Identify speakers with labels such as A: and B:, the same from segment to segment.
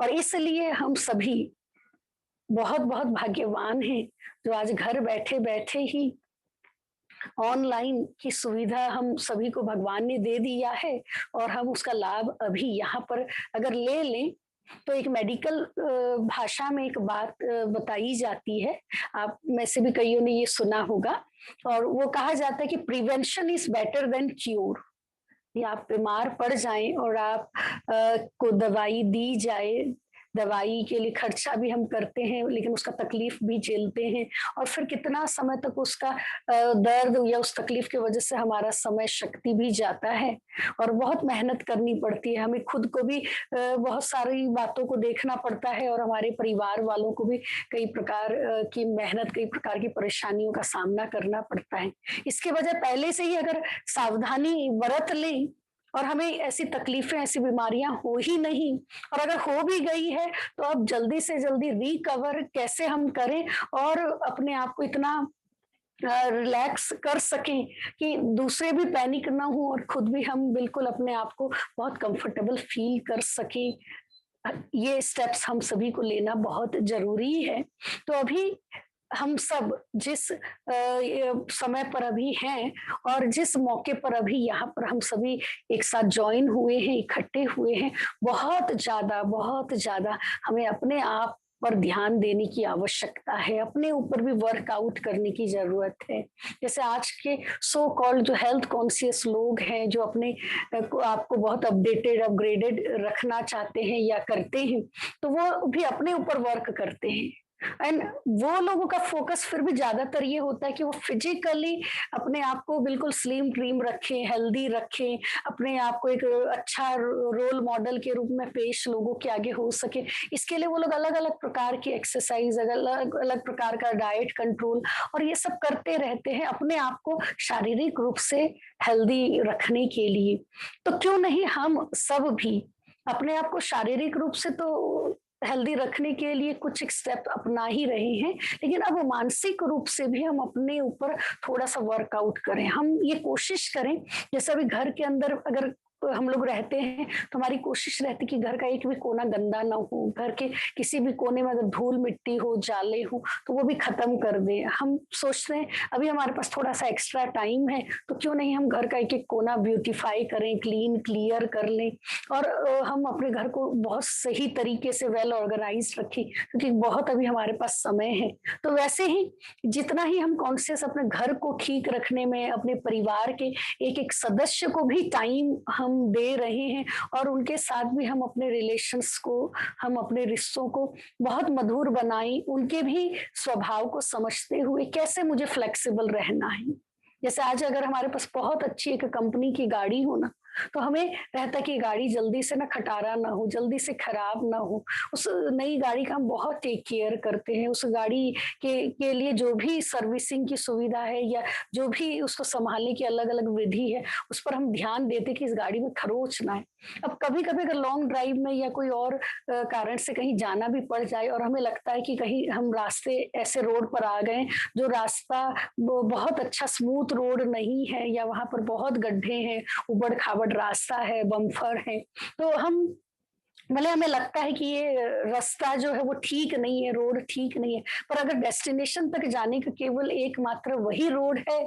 A: और इसलिए हम सभी बहुत बहुत भाग्यवान हैं जो आज घर बैठे बैठे ही ऑनलाइन की सुविधा हम सभी को भगवान ने दे दिया है और हम उसका लाभ अभी यहाँ पर अगर ले लें तो एक मेडिकल भाषा में एक बात बताई जाती है। आप में से भी कईयों ने ये सुना होगा और वो कहा जाता है कि prevention is better than cure. या आप बीमार पड़ जाएं और आप को दवाई दी जाए, दवाई के लिए खर्चा भी हम करते हैं लेकिन उसका तकलीफ भी झेलते हैं और फिर कितना समय तक उसका दर्द या उस तकलीफ की वजह से हमारा समय शक्ति भी जाता है और बहुत मेहनत करनी पड़ती है। हमें खुद को भी बहुत सारी बातों को देखना पड़ता है और हमारे परिवार वालों को भी कई प्रकार की मेहनत, कई प्रकार की परेशानियों का सामना करना पड़ता है। इसके वजह पहले से ही अगर सावधानी बरत लें और हमें ऐसी तकलीफें, ऐसी बीमारियां हो ही नहीं, और अगर हो भी गई है तो अब जल्दी से जल्दी रिकवर कैसे हम करें और अपने आप को इतना रिलैक्स कर सकें कि दूसरे भी पैनिक ना हो और खुद भी हम बिल्कुल अपने आप को बहुत कंफर्टेबल फील कर सकें। ये स्टेप्स हम सभी को लेना बहुत जरूरी है। तो अभी हम सब जिस ये समय पर अभी हैं और जिस मौके पर अभी यहाँ पर हम सभी एक साथ जॉइन हुए हैं, इकट्ठे हुए हैं, बहुत ज़्यादा हमें अपने आप पर ध्यान देने की आवश्यकता है, अपने ऊपर भी वर्कआउट करने की ज़रूरत है। जैसे आज के सो कॉल्ड जो हेल्थ कॉन्शियस लोग हैं, जो अपने को आपको बहुत अपडेटेड, अपग्रेडेड रखना चाहते हैं या करते हैं, तो वो भी अपने ऊपर वर्क करते हैं। एंड वो लोगों का फोकस फिर भी ज्यादातर ये होता है कि वो फिजिकली अपने आप को बिल्कुल स्लिम ट्रिम रखें, हेल्दी रखें, अपने आप को एक अच्छा रोल मॉडल के रूप में पेश लोगों के आगे हो सके। इसके लिए वो लोग अलग अलग प्रकार की एक्सरसाइज, अलग अलग प्रकार का डाइट कंट्रोल और ये सब करते रहते हैं अपने आप को शारीरिक रूप से हेल्दी रखने के लिए। तो क्यों नहीं हम सब भी अपने आप को शारीरिक रूप से तो हेल्दी रखने के लिए कुछ एक स्टेप अपना ही रहे हैं, लेकिन अब मानसिक रूप से भी हम अपने ऊपर थोड़ा सा वर्कआउट करें। हम ये कोशिश करें, जैसे अभी घर के अंदर अगर हम लोग रहते हैं तो हमारी कोशिश रहती है कि घर का एक भी कोना गंदा ना हो, घर के किसी भी कोने में अगर धूल मिट्टी हो, जाले हो तो वो भी खत्म कर दें। हम सोचते हैं अभी हमारे पास थोड़ा सा एक्स्ट्रा टाइम है तो क्यों नहीं हम घर का एक एक कोना ब्यूटीफाई करें, क्लीन क्लियर कर लें और हम अपने घर को बहुत सही तरीके से वेल ऑर्गेनाइज रखें, क्योंकि बहुत अभी हमारे पास समय है। तो वैसे ही जितना ही हम कॉन्शियस अपने घर को ठीक रखने में, अपने परिवार के एक एक सदस्य को भी टाइम हम दे रहे हैं और उनके साथ भी हम अपने रिलेशंस को, हम अपने रिश्तों को बहुत मधुर बनाएं, उनके भी स्वभाव को समझते हुए कैसे मुझे फ्लेक्सिबल रहना है। जैसे आज अगर हमारे पास बहुत अच्छी एक कंपनी की गाड़ी हो ना, तो हमें रहता है कि गाड़ी जल्दी से ना खटारा ना हो, जल्दी से खराब ना हो। उस नई गाड़ी का हम बहुत टेक केयर करते हैं। उस गाड़ी के लिए जो भी सर्विसिंग की सुविधा है या जो भी उसको संभालने की अलग अलग विधि है, उस पर हम ध्यान देते हैं कि इस गाड़ी में खरोच ना है। अब कभी कभी अगर लॉन्ग ड्राइव में या कोई और कारण से कहीं जाना भी पड़ जाए और हमें लगता है कि कहीं हम रास्ते ऐसे रोड पर आ गए जो रास्ता बहुत अच्छा स्मूथ रोड नहीं है या वहां पर बहुत गड्ढे हैं, उबड़ खाबड़ रास्ता है, बम्फर है, तो हम भले हमें लगता है कि ये रास्ता जो है वो ठीक नहीं है, रोड ठीक नहीं है, पर अगर डेस्टिनेशन तक जाने का केवल एकमात्र वही रोड है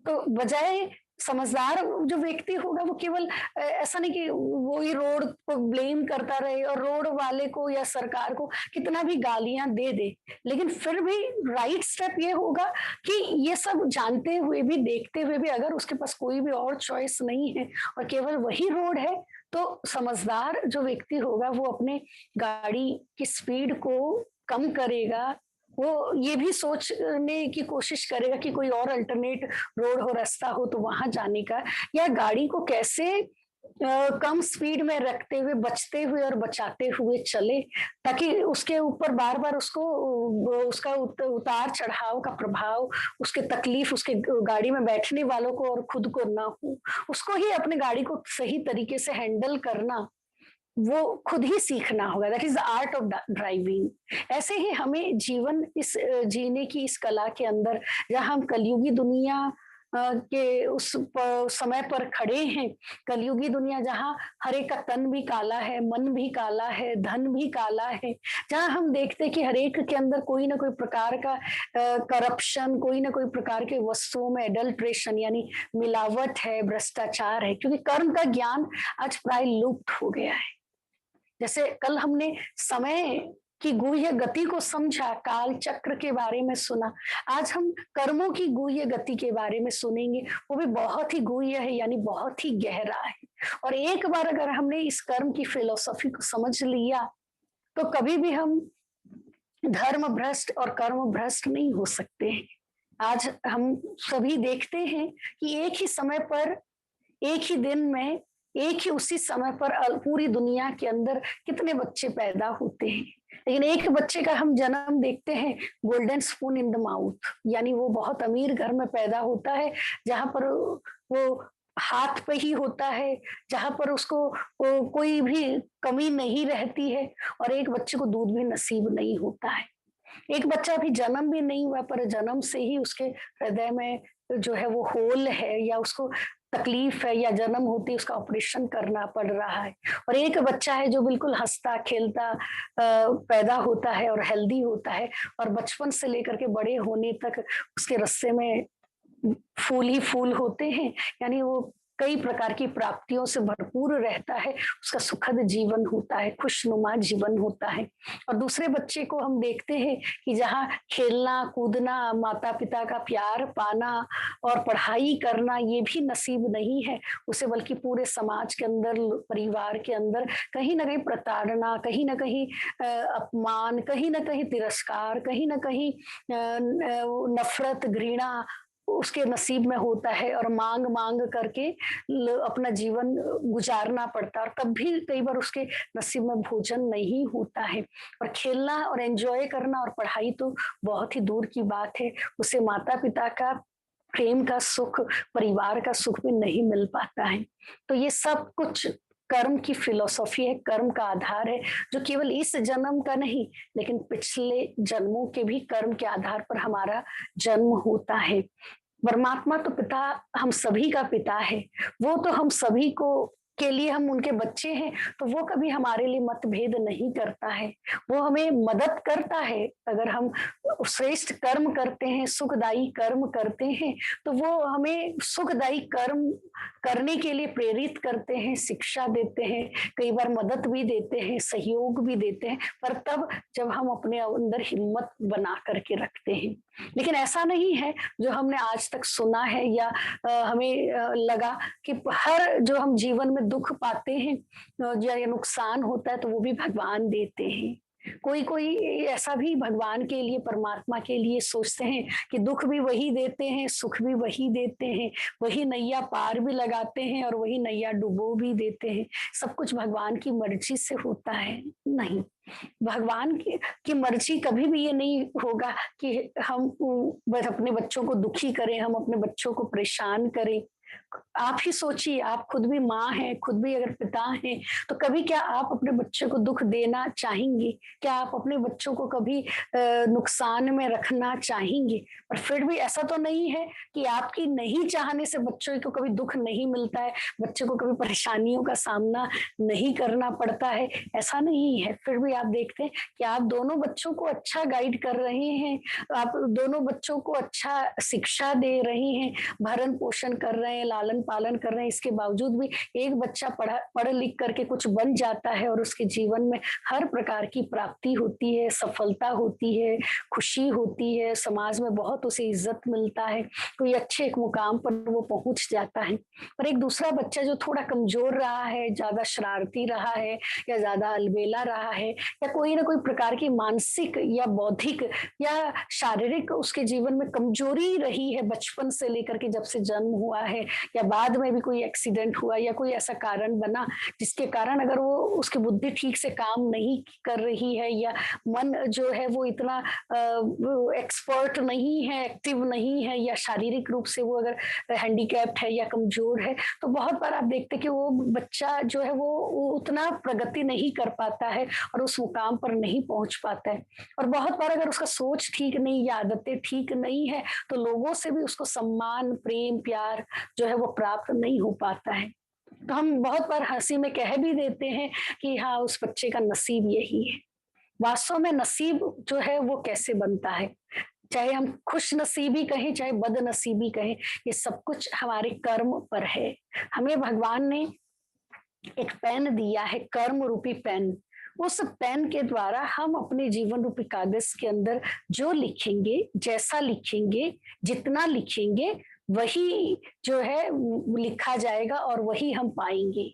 A: तो बजाय समझदार जो व्यक्ति होगा वो केवल ऐसा नहीं कि वो ही रोड को ब्लेम करता रहे और रोड वाले को या सरकार को कितना भी गालियां दे दे, लेकिन फिर भी राइट स्टेप ये होगा कि ये सब जानते हुए भी, देखते हुए भी, अगर उसके पास कोई भी और चॉइस नहीं है और केवल वही रोड है, तो समझदार जो व्यक्ति होगा वो अपने गाड़ी की स्पीड को कम करेगा। वो ये भी सोचने की कोशिश करेगा कि कोई और अल्टरनेट रोड हो, रास्ता हो तो वहां जाने का, या गाड़ी को कैसे कम स्पीड में रखते हुए, बचते हुए और बचाते हुए चले, ताकि उसके ऊपर बार बार उसको उसका उतार चढ़ाव का प्रभाव, उसके तकलीफ उसके गाड़ी में बैठने वालों को और खुद को ना हो। उसको ही अपने गाड़ी को सही तरीके से हैंडल करना, वो खुद ही सीखना होगा। That is the art of driving. ऐसे ही हमें जीवन इस जीने की इस कला के अंदर, जहाँ हम कलयुगी दुनिया के उस समय पर खड़े हैं। कलयुगी दुनिया जहाँ हर एक का तन भी काला है, मन भी काला है, धन भी काला है, जहाँ हम देखते हैं कि हर एक के अंदर कोई ना कोई प्रकार का करप्शन, कोई ना कोई प्रकार के वस्तुओं में एडल्ट्रेशन यानी मिलावट है, भ्रष्टाचार है, क्योंकि कर्म का ज्ञान आज प्राय लुप्त हो गया है। जैसे कल हमने समय की गुह्य गति को समझा, काल चक्र के बारे में सुना, आज हम कर्मों की गुह्य गति के बारे में सुनेंगे। वो भी बहुत ही गुह्य है, यानी बहुत ही गहरा है। और एक बार अगर हमने इस कर्म की फिलोसफी को समझ लिया तो कभी भी हम धर्म भ्रष्ट और कर्म भ्रष्ट नहीं हो सकते हैं। आज हम सभी देखते हैं कि एक ही समय पर, एक ही दिन में, एक ही उसी समय पर पूरी दुनिया के अंदर कितने बच्चे पैदा होते हैं, लेकिन एक बच्चे का हम जन्म देखते हैं golden spoon in the mouth, यानी वो बहुत अमीर घर में पैदा होता है, जहां पर वो हाथ पे ही होता है, जहां पर उसको कोई भी कमी नहीं रहती है, और एक बच्चे को दूध भी नसीब नहीं होता है। एक बच्चा अभी जन्म भी नहीं हुआ पर जन्म से ही उसके हृदय में जो है वो होल है, या उसको तकलीफ है, या जन्म होती है उसका ऑपरेशन करना पड़ रहा है। और एक बच्चा है जो बिल्कुल हंसता खेलता पैदा होता है और हेल्दी होता है, और बचपन से लेकर के बड़े होने तक उसके रस्से में फूल ही फूल होते हैं, यानी वो कई प्रकार की प्राप्तियों से भरपूर रहता है, उसका सुखद जीवन होता है, खुशनुमा जीवन होता है। और दूसरे बच्चे को हम देखते हैं कि जहाँ खेलना कूदना, माता पिता का प्यार पाना और पढ़ाई करना ये भी नसीब नहीं है उसे, बल्कि पूरे समाज के अंदर, परिवार के अंदर कहीं ना कहीं प्रताड़ना, कहीं ना कहीं अपमान, कहीं ना कहीं तिरस्कार, कहीं ना कहीं नफरत, घृणा उसके नसीब में होता है, और मांग मांग करके अपना जीवन गुजारना पड़ता है, और तब भी कई बार उसके नसीब में भोजन नहीं होता है। और खेलना और एंजॉय करना और पढ़ाई तो बहुत ही दूर की बात है, उसे माता पिता का प्रेम का सुख, परिवार का सुख भी नहीं मिल पाता है। तो ये सब कुछ कर्म की फिलॉसफी है, कर्म का आधार है, जो केवल इस जन्म का नहीं, लेकिन पिछले जन्मों के भी कर्म के आधार पर हमारा जन्म होता है। परमात्मा तो पिता, हम सभी का पिता है, वो तो हम सभी को के लिए हम उनके बच्चे हैं, तो वो कभी हमारे लिए मतभेद नहीं करता है, वो हमें मदद करता है। अगर हम श्रेष्ठ कर्म करते हैं, सुखदायी कर्म करते हैं, तो वो हमें सुखदायी कर्म करने के लिए प्रेरित करते हैं, शिक्षा देते हैं, कई बार मदद भी देते हैं, सहयोग भी देते हैं, पर तब जब हम अपने अंदर हिम्मत बना करके रखते हैं। लेकिन ऐसा नहीं है जो हमने आज तक सुना है, या हमें लगा कि हर जो हम जीवन में दुख पाते हैं या नुकसान होता है तो वो भी भगवान देते हैं। कोई कोई ऐसा भी भगवान के लिए, परमात्मा के लिए सोचते हैं कि दुख भी वही देते हैं, सुख भी वही देते हैं, वही नैया पार भी लगाते हैं और वही नैया डुबो भी देते हैं, सब कुछ भगवान की मर्जी से होता है। नहीं, भगवान की मर्जी कभी भी ये नहीं होगा कि हम बस अपने बच्चों को दुखी करें, हम अपने बच्चों को परेशान करें। आप ही सोचिए, आप खुद भी माँ हैं, खुद भी अगर पिता हैं, तो कभी क्या आप अपने बच्चे को दुख देना चाहेंगे? क्या आप अपने बच्चों को कभी नुकसान में रखना चाहेंगे? पर फिर भी ऐसा तो नहीं है कि आपकी नहीं चाहने से बच्चों को कभी दुख नहीं मिलता है, बच्चे को कभी परेशानियों का सामना नहीं करना पड़ता है, ऐसा नहीं है। फिर भी आप देखते हैं कि आप दोनों बच्चों को अच्छा गाइड कर रहे हैं, आप दोनों बच्चों को अच्छा शिक्षा दे रहे हैं, भरण पोषण कर रहे हैं, लालन पालन कर रहे हैं, इसके बावजूद भी एक बच्चा पढ़ लिख करके कुछ बन जाता है और उसके जीवन में हर प्रकार की प्राप्ति होती है, सफलता होती है, खुशी होती है, समाज में बहुत उसे इज्जत मिलता है, कोई अच्छे एक मुकाम पर वो पहुंच जाता है। पर एक दूसरा बच्चा जो थोड़ा कमजोर रहा है, ज्यादा शरारती रहा है, या ज्यादा अलबेला रहा है, या कोई ना कोई प्रकार की मानसिक या बौद्धिक या शारीरिक उसके जीवन में कमजोरी रही है बचपन से लेकर के, जब से जन्म हुआ है या बाद में भी कोई एक्सीडेंट हुआ या कोई ऐसा कारण बना जिसके कारण अगर वो उसकी बुद्धि ठीक से काम नहीं कर रही है या मन जो है वो इतना एक्सपर्ट नहीं है, एक्टिव नहीं है या शारीरिक रूप से वो अगर हैंडीकैप्ड है या कमजोर है, तो बहुत बार आप देखते कि वो बच्चा जो है वो उतना प्रगति नहीं कर पाता है और उस मुकाम पर नहीं पहुंच पाता है। और बहुत बार अगर उसका सोच ठीक नहीं या आदतें ठीक नहीं है तो लोगों से भी उसको सम्मान, प्रेम, प्यार जो है वो प्राप्त नहीं हो पाता है। तो हम बहुत बार हंसी में कह भी देते हैं कि हाँ, उस बच्चे का नसीब यही है। वास्तव में नसीब जो है वो कैसे बनता है, चाहे हम खुश नसीबी कहें चाहे बदनसीबी कहें, ये सब कुछ हमारे कर्म पर है। हमें भगवान ने एक पेन दिया है, कर्म रूपी पेन। उस पेन के द्वारा हम अपने जीवन रूपी कागज के अंदर जो लिखेंगे, जैसा लिखेंगे, जितना लिखेंगे, वही जो है लिखा जाएगा और वही हम पाएंगे।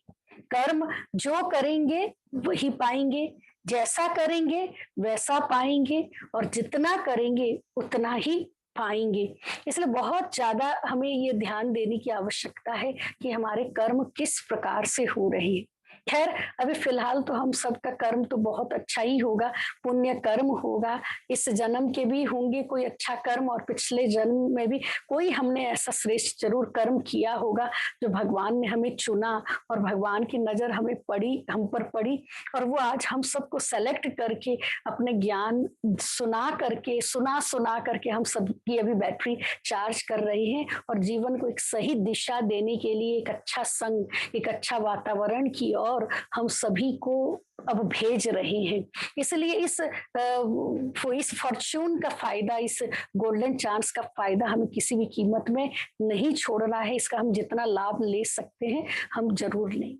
A: कर्म जो करेंगे वही पाएंगे, जैसा करेंगे वैसा पाएंगे और जितना करेंगे उतना ही पाएंगे। इसलिए बहुत ज्यादा हमें ये ध्यान देने की आवश्यकता है कि हमारे कर्म किस प्रकार से हो रहे हैं। खैर, अभी फिलहाल तो हम सबका कर्म तो बहुत अच्छा ही होगा, पुण्य कर्म होगा। इस जन्म के भी होंगे कोई अच्छा कर्म और पिछले जन्म में भी कोई हमने ऐसा श्रेष्ठ जरूर कर्म किया होगा जो भगवान ने हमें चुना और भगवान की नजर हमें पड़ी, हम पर पड़ी, और वो आज हम सबको सेलेक्ट करके अपने ज्ञान सुना सुना करके हम सबकी अभी बैटरी चार्ज कर रहे हैं और जीवन को एक सही दिशा देने के लिए एक अच्छा संग, एक अच्छा वातावरण की ओर हम सभी को अब भेज रहे हैं। इसलिए इस फॉर्च्यून का फायदा, इस गोल्डन चांस का फायदा हमें किसी भी कीमत में नहीं छोड़ना है। इसका हम जितना लाभ ले सकते हैं हम जरूर लें।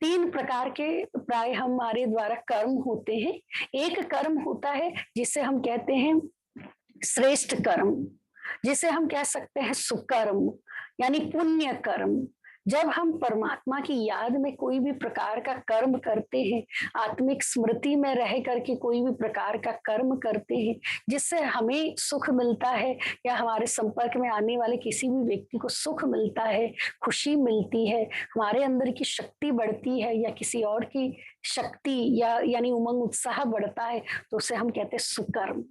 A: 3 प्रकार के प्राय हमारे द्वारा कर्म होते हैं। एक कर्म होता है जिसे हम कहते हैं श्रेष्ठ कर्म, जिसे हम कह सकते हैं सुकर्म, यानी पुण्य कर्म। जब हम परमात्मा की याद में कोई भी प्रकार का कर्म करते हैं, आत्मिक स्मृति में रह करके कोई भी प्रकार का कर्म करते हैं जिससे हमें सुख मिलता है या हमारे संपर्क में आने वाले किसी भी व्यक्ति को सुख मिलता है, खुशी मिलती है, हमारे अंदर की शक्ति बढ़ती है या किसी और की शक्ति या यानी उमंग उत्साह बढ़ता है, तो उसे हम कहते हैं सुकर्म।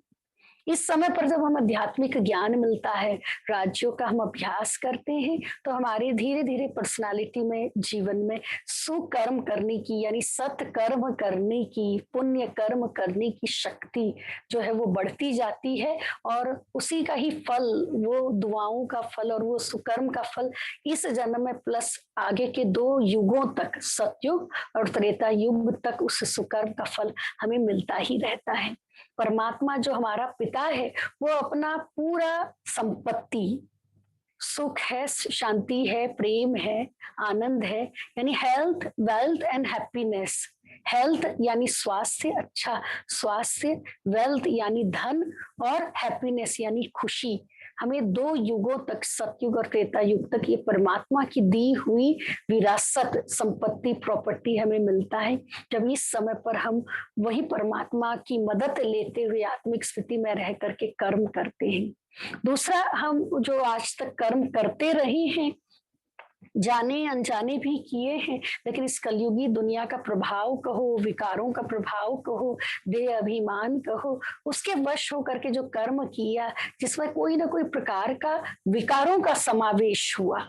A: इस समय पर जब हमें आध्यात्मिक ज्ञान मिलता है, राज्यों का हम अभ्यास करते हैं, तो हमारे धीरे धीरे पर्सनालिटी में, जीवन में सुकर्म करने की यानी सत्कर्म करने की, पुण्य कर्म करने की शक्ति जो है वो बढ़ती जाती है और उसी का ही फल, वो दुआओं का फल और वो सुकर्म का फल इस जन्म में प्लस आगे के 2 युगों तक, सतयुग और त्रेता युग तक उस सुकर्म का फल हमें मिलता ही रहता है। परमात्मा जो हमारा पिता है वो अपना पूरा संपत्ति, सुख है, शांति है, प्रेम है, आनंद है, यानी health, wealth and happiness. Health यानी स्वास्थ्य, अच्छा स्वास्थ्य, वेल्थ यानी धन और हैप्पीनेस यानी खुशी, हमें 2 युगों तक, सतयुग और त्रेता युग तक, ये परमात्मा की दी हुई विरासत, संपत्ति, प्रॉपर्टी हमें मिलता है जब इस समय पर हम वही परमात्मा की मदद लेते हुए आत्मिक स्थिति में रह करके कर्म करते हैं। दूसरा, हम जो आज तक कर्म करते रहे हैं, जाने अनजाने भी किए हैं, लेकिन इस कलयुगी दुनिया का प्रभाव कहो, विकारों का प्रभाव कहो, देह अभिमान कहो, उसके वश होकर के जो कर्म किया जिसमें कोई ना कोई प्रकार का विकारों का समावेश हुआ,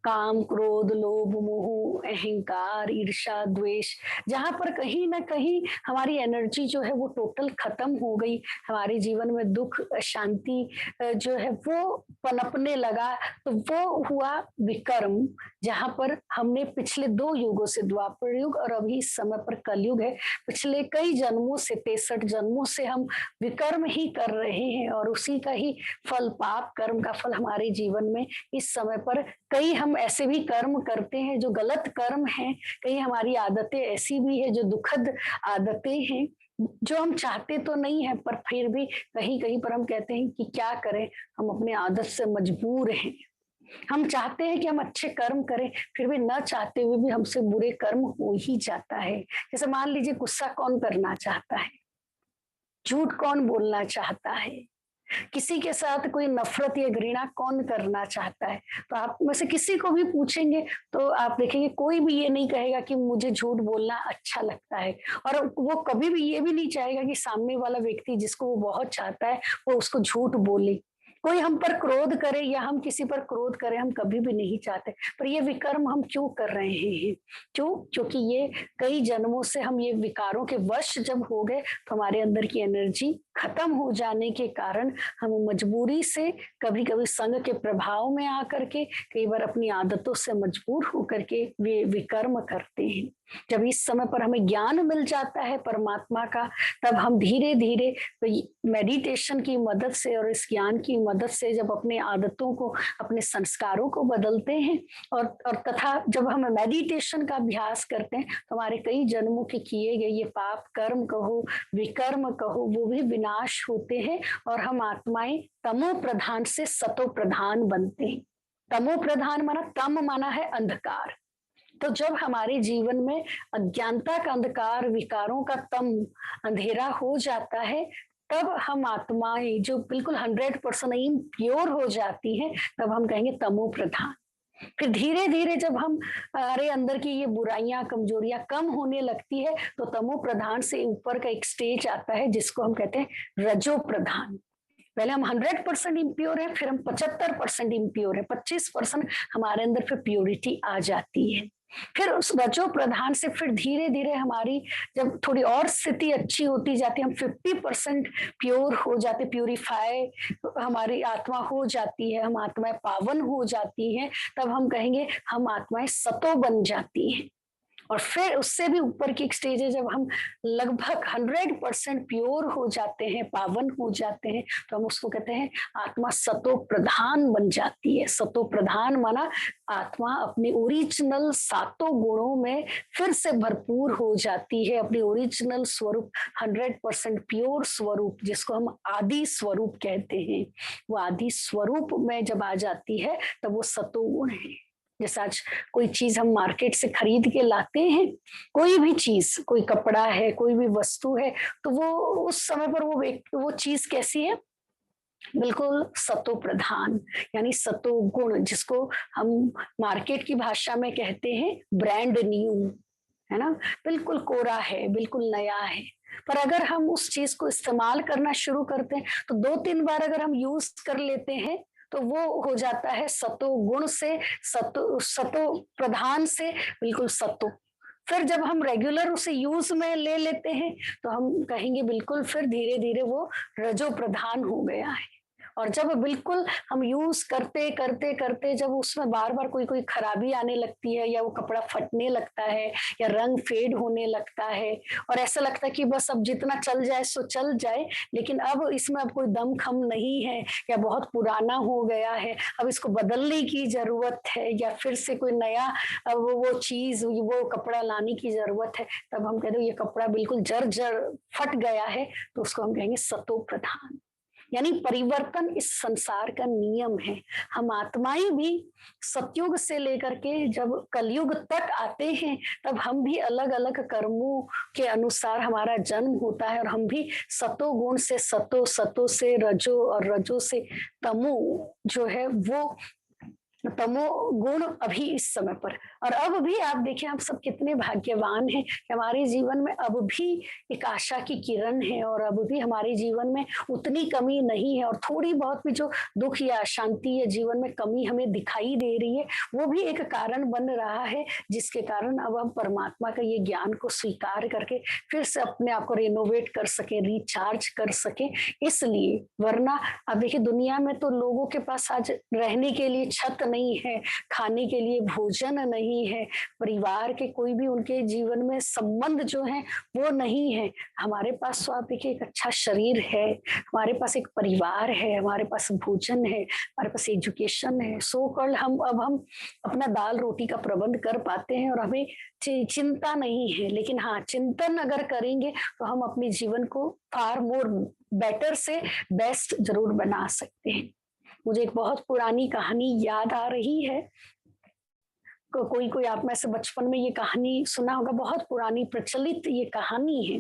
A: काम, क्रोध, लोभ, मोह, अहंकार, ईर्ष्या, द्वेष, जहां पर कहीं ना कहीं हमारी एनर्जी जो है वो टोटल खत्म हो गई, हमारे जीवन में दुख, शांति जो है वो पनपने लगा, तो वो हुआ विकर्म। जहां पर हमने पिछले 2 युगों से, द्वापर युग और अभी इस समय पर कलयुग है, पिछले कई जन्मों से, 63 जन्मों से हम विकर्म ही कर रहे हैं और उसी का ही फल, पाप कर्म का फल हमारे जीवन में इस समय पर, कई हम ऐसे भी कर्म करते हैं जो गलत कर्म हैं, कई हमारी आदतें ऐसी भी है जो दुखद आदतें हैं, जो हम चाहते तो नहीं है पर फिर भी कहीं कहीं पर हम कहते हैं कि क्या करें, हम अपने आदत से मजबूर हैं। हम चाहते हैं कि हम अच्छे कर्म करें, फिर भी न चाहते हुए भी हमसे बुरे कर्म हो ही जाता है। जैसे मान लीजिए, गुस्सा कौन करना चाहता है, झूठ कौन बोलना चाहता है, किसी के साथ कोई नफरत या घृणा कौन करना चाहता है? तो आप में से किसी को भी पूछेंगे तो आप देखेंगे कोई भी ये नहीं कहेगा कि मुझे झूठ बोलना अच्छा लगता है, और वो कभी भी ये भी नहीं चाहेगा कि सामने वाला व्यक्ति जिसको वो बहुत चाहता है वो उसको झूठ बोले। कोई हम पर क्रोध करे या हम किसी पर क्रोध करें, हम कभी भी नहीं चाहते। पर ये विकर्म हम क्यों कर रहे हैं? क्यों? क्योंकि ये कई जन्मों से हम ये विकारों के वश जब हो गए तो हमारे अंदर की एनर्जी खत्म हो जाने के कारण हम मजबूरी से, कभी कभी संग के प्रभाव में आकर के, कई बार अपनी आदतों से मजबूर होकर के वे विकर्म करते हैं। जब इस समय पर हमें ज्ञान मिल जाता है परमात्मा का, तब हम धीरे धीरे मेडिटेशन की मदद से और इस ज्ञान की मदद से जब अपने आदतों को, अपने संस्कारों को बदलते हैं, और तथा जब हम मेडिटेशन का अभ्यास करते हैं तो हमारे कई जन्मों के किए गए ये पाप कर्म कहो, विकर्म कहो, वो भी विनाश होते हैं और हम आत्माएं तमो प्रधान से सतो प्रधान बनते हैं। तमो प्रधान माना, तम माना है अंधकार। तो जब हमारे जीवन में अज्ञानता का अंधकार, विकारों का तम, अंधेरा हो जाता है, तब हम आत्माएं जो बिल्कुल 100% प्योर हो जाती हैं, तब हम कहेंगे तमो प्रधान। फिर धीरे धीरे जब हम हमारे अंदर की ये बुराइयां, कमजोरियां कम होने लगती है, तो तमो प्रधान से ऊपर का एक स्टेज आता है जिसको हम कहते हैं रजो प्रधान। पहले हम 100% इम्प्योर है, फिर हम 75% इम्प्योर है, 25% हमारे अंदर फिर प्योरिटी आ जाती है। फिर उस रजो प्रधान से फिर धीरे धीरे हमारी जब थोड़ी और स्थिति अच्छी होती जाती है, हम 50% प्योर हो जाते, प्यूरिफाई हमारी आत्मा हो जाती है, हम आत्माएं पावन हो जाती हैं, तब हम कहेंगे हम आत्माएं सतो बन जाती हैं। और फिर उससे भी ऊपर की एक स्टेज है जब हम लगभग 100% प्योर हो जाते हैं, पावन हो जाते हैं, तो हम उसको कहते हैं आत्मा सतो प्रधान बन जाती है। सतो प्रधान माना आत्मा अपने ओरिजिनल सातों गुणों में फिर से भरपूर हो जाती है, अपनी ओरिजिनल स्वरूप 100% प्योर स्वरूप, जिसको हम आदि स्वरूप कहते हैं, वो आदि स्वरूप में जब आ जाती है तब वो सतो गुण है। जैसे आज कोई चीज हम मार्केट से खरीद के लाते हैं, कोई भी चीज, कोई कपड़ा है, कोई भी वस्तु है, तो वो उस समय पर वो चीज कैसी है? बिल्कुल सतो प्रधान, यानी सतो गुण, जिसको हम मार्केट की भाषा में कहते हैं ब्रांड न्यू, है ना? बिल्कुल कोरा है, बिल्कुल नया है। पर अगर हम उस चीज को इस्तेमाल करना शुरू करते हैं तो 2-3 बार अगर हम यूज कर लेते हैं तो वो हो जाता है सतो गुण से, सतो प्रधान से बिल्कुल सतो। फिर जब हम रेगुलर उसे यूज में ले लेते हैं तो हम कहेंगे बिल्कुल फिर धीरे धीरे वो रजो प्रधान हो गया है। और जब बिल्कुल हम यूज करते करते करते जब उसमें बार बार कोई कोई खराबी आने लगती है, या वो कपड़ा फटने लगता है, या रंग फेड होने लगता है, और ऐसा लगता है कि बस अब जितना चल जाए सो चल जाए, लेकिन अब इसमें अब कोई दम खम नहीं है, या बहुत पुराना हो गया है, अब इसको बदलने की जरूरत है, या फिर से कोई नया वो चीज, वो कपड़ा लाने की जरूरत है, तब हम कहते हैं ये कपड़ा बिल्कुल जर जर फट गया है, तो उसको हम कहेंगे सतो प्रधान। यानी परिवर्तन इस संसार का नियम है। हम आत्माएं भी सतयुग से लेकर के जब कलयुग तक आते हैं, तब हम भी अलग अलग कर्मों के अनुसार हमारा जन्म होता है, और हम भी सतो गुण से सतो, सतो से रजो, और रजो से तमो जो है वो तमो गुण अभी इस समय पर। और अब भी आप देखिए हम सब कितने भाग्यवान हैं कि हमारे जीवन में अब भी एक आशा की किरण है, और अब भी हमारे जीवन में उतनी कमी नहीं है, और थोड़ी बहुत भी जो दुख या अशांति या जीवन में कमी हमें दिखाई दे रही है, वो भी एक कारण बन रहा है, जिसके कारण अब हम परमात्मा का ये ज्ञान को स्वीकार करके फिर से अपने आप को रिनोवेट कर सके, रिचार्ज कर सके। इसलिए वरना अब देखिए दुनिया में तो लोगों के पास आज रहने के लिए छत नहीं है, खाने के लिए भोजन नहीं है, परिवार के कोई भी उनके जीवन में संबंध जो है वो नहीं है। हमारे पास तो आप देखिए एक अच्छा शरीर है, हमारे पास एक परिवार है, हमारे पास भोजन है, हमारे पास एजुकेशन है, सो कॉल्ड हम अपना दाल रोटी का प्रबंध कर पाते हैं, और हमें चिंता नहीं है। लेकिन हाँ, चिंतन अगर करेंगे तो हम अपने जीवन को फार मोर बेटर से बेस्ट जरूर बना सकते हैं। मुझे एक बहुत पुरानी कहानी याद आ रही है। कोई कोई आप में से बचपन में ये कहानी सुना होगा, बहुत पुरानी प्रचलित ये कहानी है।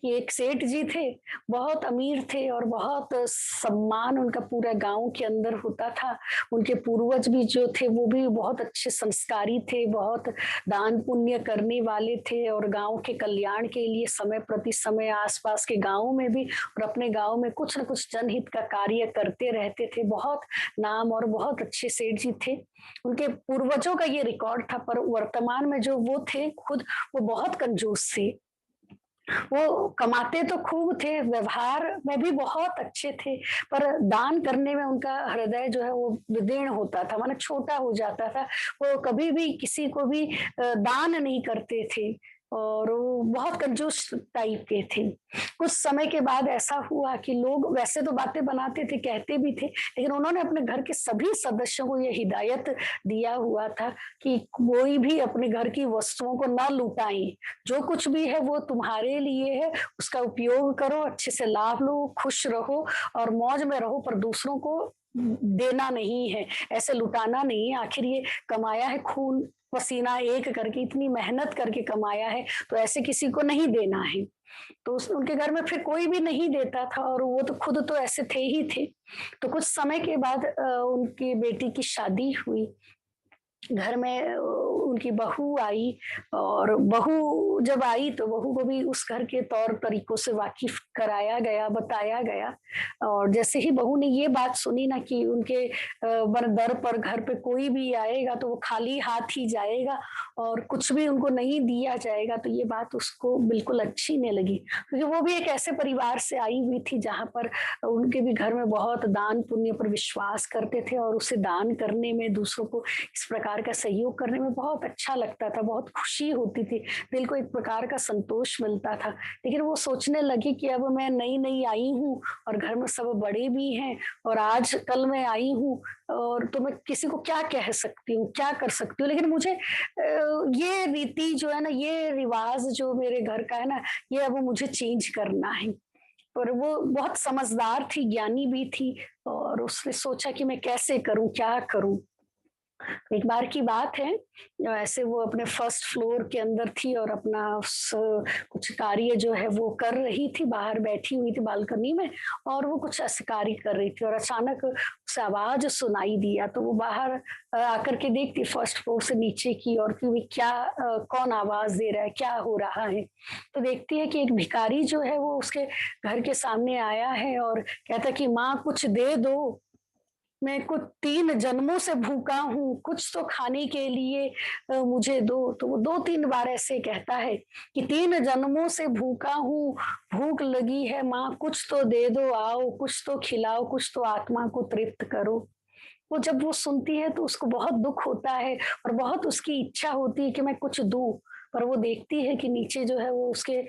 A: कि एक सेठ जी थे, बहुत अमीर थे और बहुत सम्मान उनका पूरा गाँव के अंदर होता था। उनके पूर्वज भी जो थे वो भी बहुत अच्छे संस्कारी थे, बहुत दान पुण्य करने वाले थे और गाँव के कल्याण के लिए समय प्रति समय आस-पास के गाँवों में भी और अपने गाँव में कुछ न कुछ जनहित का कार्य करते रहते थे। बहुत नाम और बहुत अच्छे सेठ जी थे। उनके पूर्वजों का ये रिकॉर्ड था, पर वर्तमान में जो वो थे खुद, वो बहुत कंजूस थे। वो कमाते तो खूब थे, व्यवहार में भी बहुत अच्छे थे, पर दान करने में उनका हृदय जो है वो विदीर्ण होता था, माने छोटा हो जाता था। वो कभी भी किसी को भी दान नहीं करते थे और वो बहुत कंजूस टाइप के थे। कुछ समय के बाद ऐसा हुआ कि लोग वैसे तो बातें बनाते थे, कहते भी थे, लेकिन उन्होंने अपने घर के सभी सदस्यों को ये हिदायत दिया हुआ था कि कोई भी अपने घर की वस्तुओं को ना लुटाएं। जो कुछ भी है वो तुम्हारे लिए है, उसका उपयोग करो, अच्छे से लाभ लो, खुश रहो और मौज में रहो, पर दूसरों को देना नहीं है, ऐसे लुटाना नहीं है। आखिर ये कमाया है, खून पसीना एक करके, इतनी मेहनत करके कमाया है, तो ऐसे किसी को नहीं देना है। तो उनके घर में फिर कोई भी नहीं देता था और वो तो खुद तो ऐसे थे ही थे। तो कुछ समय के बाद उनकी बेटी की शादी हुई। घर में उनकी बहू आई और बहू जब आई तो बहू को भी उस घर के तौर तरीकों से वाकिफ कराया गया, बताया गया। और जैसे ही बहू ने ये बात सुनी ना कि उनके बर दर पर घर पे कोई भी आएगा तो वो खाली हाथ ही जाएगा और कुछ भी उनको नहीं दिया जाएगा, तो ये बात उसको बिल्कुल अच्छी नहीं लगी, क्योंकि वो भी एक ऐसे परिवार से आई हुई थी जहाँ पर उनके भी घर में बहुत दान पुण्य पर विश्वास करते थे और उसे दान करने में, दूसरों को इस प्रकार का सहयोग करने में बहुत अच्छा लगता था, बहुत खुशी होती थी, दिल को एक प्रकार का संतोष मिलता था। लेकिन वो सोचने लगी कि अब मैं नई-नई आई हूँ और घर में सब बड़े भी हैं और आज कल मैं आई हूँ और तो मैं किसी को क्या कह सकती हूँ, क्या कर सकती हूँ? लेकिन मुझे ये रीति जो है ना, ये रिवाज़ जो मेरे घर का है ना, ये अब मुझे चेंज करना है। पर वो बहुत समझदार थी, ज्ञानी भी थी और उसने सोचा कि मैं कैसे करूँ, क्या करूँ? एक बार की बात है, ऐसे वो अपने फर्स्ट फ्लोर के अंदर थी और अपना कुछ कार्य जो है वो कर रही थी, बाहर बैठी हुई थी बालकनी में और वो कुछ ऐसे कार्य कर रही थी और अचानक उसे आवाज सुनाई दिया, तो वो बाहर आकर के देखती फर्स्ट फ्लोर से नीचे की और कि भी क्या कौन आवाज दे रहा है, क्या हो रहा है। तो देखती है कि एक भिखारी जो है वो उसके घर के सामने आया है और कहता कि माँ कुछ दे दो, मैं कुछ 3 जन्मों से भूखा हूँ, कुछ तो खाने के लिए मुझे दो। तो वो 2-3 बार ऐसे कहता है कि 3 जन्मों से भूखा हूँ, भूख लगी है माँ, कुछ तो दे दो आओ, कुछ तो खिलाओ, कुछ तो आत्मा को तृप्त करो। वो जब वो सुनती है तो उसको बहुत दुःख होता है और बहुत उसकी इच्छा होती है कि मैं कुछ दूँ, पर वो देखती है कि नीचे जो है वो उसके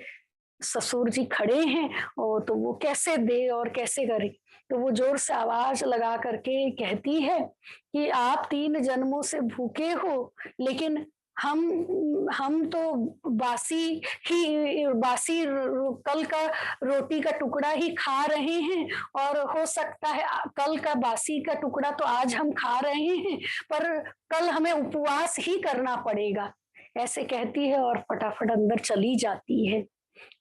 A: ससुर जी खड़े हैं और तो वो कैसे दे और कैसे करे। तो वो जोर से आवाज लगा करके कहती है कि आप 3 जन्मों से भूखे हो, लेकिन हम तो बासी बासी कल का रोटी का टुकड़ा ही खा रहे हैं और हो सकता है कल का बासी का टुकड़ा तो आज हम खा रहे हैं, पर कल हमें उपवास ही करना पड़ेगा। ऐसे कहती है और फटाफट अंदर चली जाती है।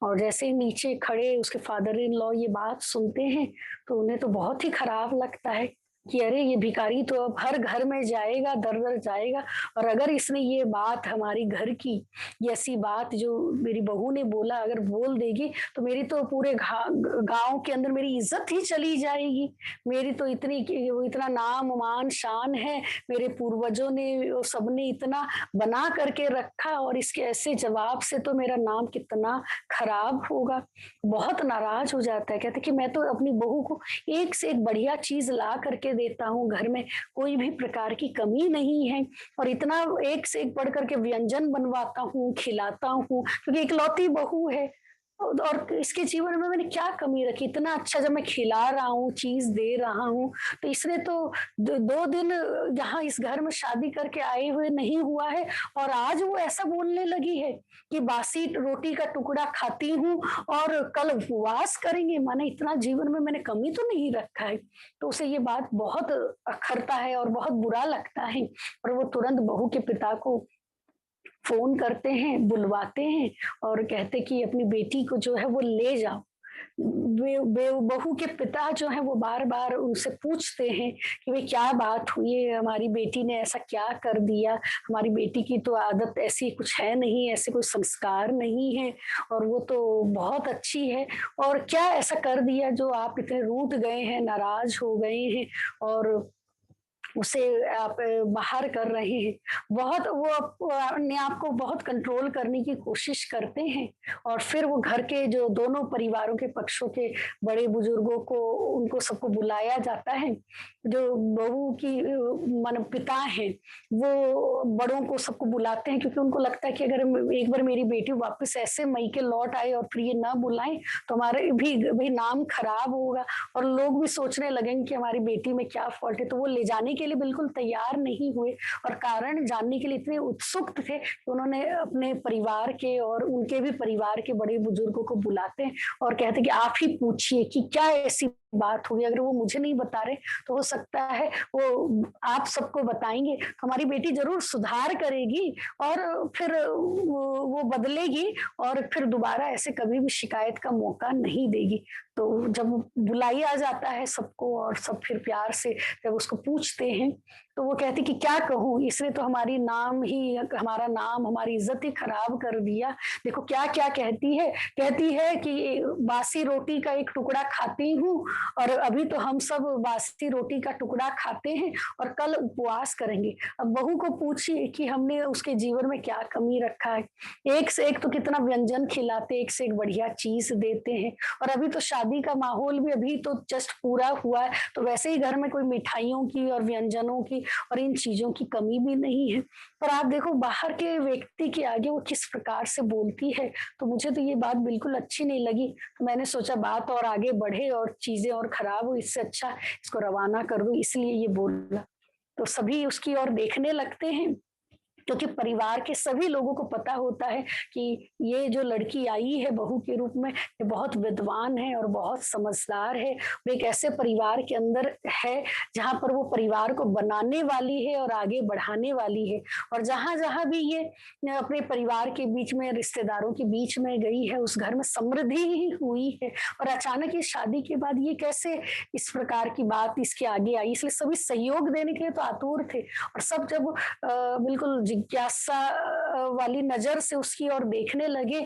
A: और जैसे ही नीचे खड़े उसके फादर इन लॉ ये बात सुनते हैं, तो उन्हें तो बहुत ही खराब लगता है कि अरे ये भिखारी तो अब हर घर में जाएगा, दर-दर जाएगा और अगर इसने ये बात हमारी घर की, ये ऐसी बात जो मेरी बहू ने बोला अगर बोल देगी, तो मेरी तो पूरे गाँव के अंदर मेरी इज़्ज़त ही चली जाएगी। मेरी तो इतना नाम, मान, शान है, मेरे पूर्वजों ने वो सबने इतना बना करके रखा और इसके ऐसे जवाब से तो मेरा नाम कितना खराब होगा। बहुत नाराज़ हो जाता है, कहता है कि मैं तो अपनी बहू को एक से एक बढ़िया चीज़ ला करके देता हूँ, घर में कोई भी प्रकार की कमी नहीं है और इतना एक से एक बढ़ कर के व्यंजन बनवाता हूँ, खिलाता हूँ, क्योंकि इकलौती बहू है। और इसके जीवन में मैंने क्या कमी रखी? इतना अच्छा जब मैं खिला रहा हूँ, चीज़ दे रहा हूँ, तो इसने तो द 2 दिन यहाँ इस घर में शादी करके आए हुए नहीं हुआ है और आज वो ऐसा बोलने लगी है कि बासी रोटी का टुकड़ा खाती हूँ और कल उपवास करेंगे। माने इतना जीवन में मैंने कमी तो नहीं रखा है। तो उसे ये बात बहुत अखरता है और बहुत बुरा लगता है और वो तुरंत बहू के पिता को फ़ोन करते हैं, बुलवाते हैं और कहते कि अपनी बेटी को जो है वो ले जाओ। बे बे बहू के पिता जो हैं वो बार-बार उनसे पूछते हैं कि भई क्या बात हुई है? हमारी बेटी ने ऐसा क्या कर दिया? हमारी बेटी की तो आदत ऐसी कुछ है नहीं, ऐसे कोई संस्कार नहीं है और वो तो बहुत अच्छी है और क्या ऐसा कर दिया जो आप इतने रूठ गए हैं, नाराज़ हो गए हैं और उसे आप बाहर कर रहे हैं। बहुत वो अपने आप को बहुत कंट्रोल करने की कोशिश करते हैं और फिर वो घर के जो दोनों परिवारों के पक्षों के बड़े-बुजुर्गों को उनको सबको बुलाया जाता है। जो बहू की मानो पिता हैं, वो बड़ों को सबको बुलाते हैं क्योंकि उनको लगता है कि अगर एक बार मेरी बेटी वापस ऐसे मायके लौट आए और फिर ये ना बुलाएँ, तो हमारे भी नाम खराब होगा और लोग भी सोचने लगेंगे कि हमारी बेटी में क्या फ़ॉल्ट है, तो वो ले जाने के लिए बिल्कुल तैयार नहीं हुए और कारण जानने के लिए इतने उत्सुक थे कि उन्होंने अपने परिवार के और उनके भी परिवार के बड़े बुजुर्गों को बुलाते हैं और कहते हैं कि आप ही पूछिए कि क्या ऐसी बात होगी? अगर वो मुझे नहीं बता रहे, तो हो सकता है वो आप सबको बताएँगे, तो हमारी बेटी ज़रूर सुधार करेगी और फिर वो बदलेगी और फिर दोबारा ऐसे कभी भी शिकायत का मौका नहीं देगी। तो जब बुलाया जाता है सबको और सब फिर प्यार से जब उसको पूछते हैं, तो वो कहती कि क्या कहूँ इसने तो हमारा नाम, हमारी इज़्ज़त ही खराब कर दिया। देखो क्या-क्या कहती है कि बासी रोटी का एक टुकड़ा खाती हूँ और अभी तो हम सब बासी रोटी का टुकड़ा खाते हैं और कल उपवास करेंगे। अब बहू को पूछिए कि हमने उसके जीवन में क्या कमी रखा है। एक से एक तो कितना व्यंजन खिलाते, एक से एक बढ़िया चीज़ देते हैं और अभी तो शादी का माहौल भी अभी तो जस्ट पूरा हुआ है, तो वैसे ही घर में कोई मिठाइयों की और व्यंजनों की और इन चीज़ों की कमी भी नहीं है। पर आप देखो बाहर के व्यक्ति के आगे वो किस प्रकार से बोलती है, तो मुझे तो ये बात बिल्कुल अच्छी नहीं लगी। तो मैंने सोचा बात और आगे बढ़े और चीज़ें और खराब हो इससे अच्छा इसको रवाना कर दूँ इसलिए ये बोला। तो सभी उसकी ओर देखने लगते हैं क्योंकि परिवार के सभी लोगों को पता होता है कि ये जो लड़की आई है बहू के रूप में ये बहुत विद्वान है और बहुत समझदार है। वो एक ऐसे परिवार के अंदर है जहाँ पर वो परिवार को बनाने वाली है और आगे बढ़ाने वाली है और जहाँ-जहाँ भी ये अपने परिवार के बीच में रिश्तेदारों के बीच में गई है उस घर में समृद्धि ही हुई है और अचानक ये शादी के बाद ये कैसे इस प्रकार की बात इसके आगे आई इसलिए सभी सहयोग देने के लिए तो आतुर थे और सब जब बिल्कुल जिज्ञासा वाली नज़र से उसकी ओर देखने लगे,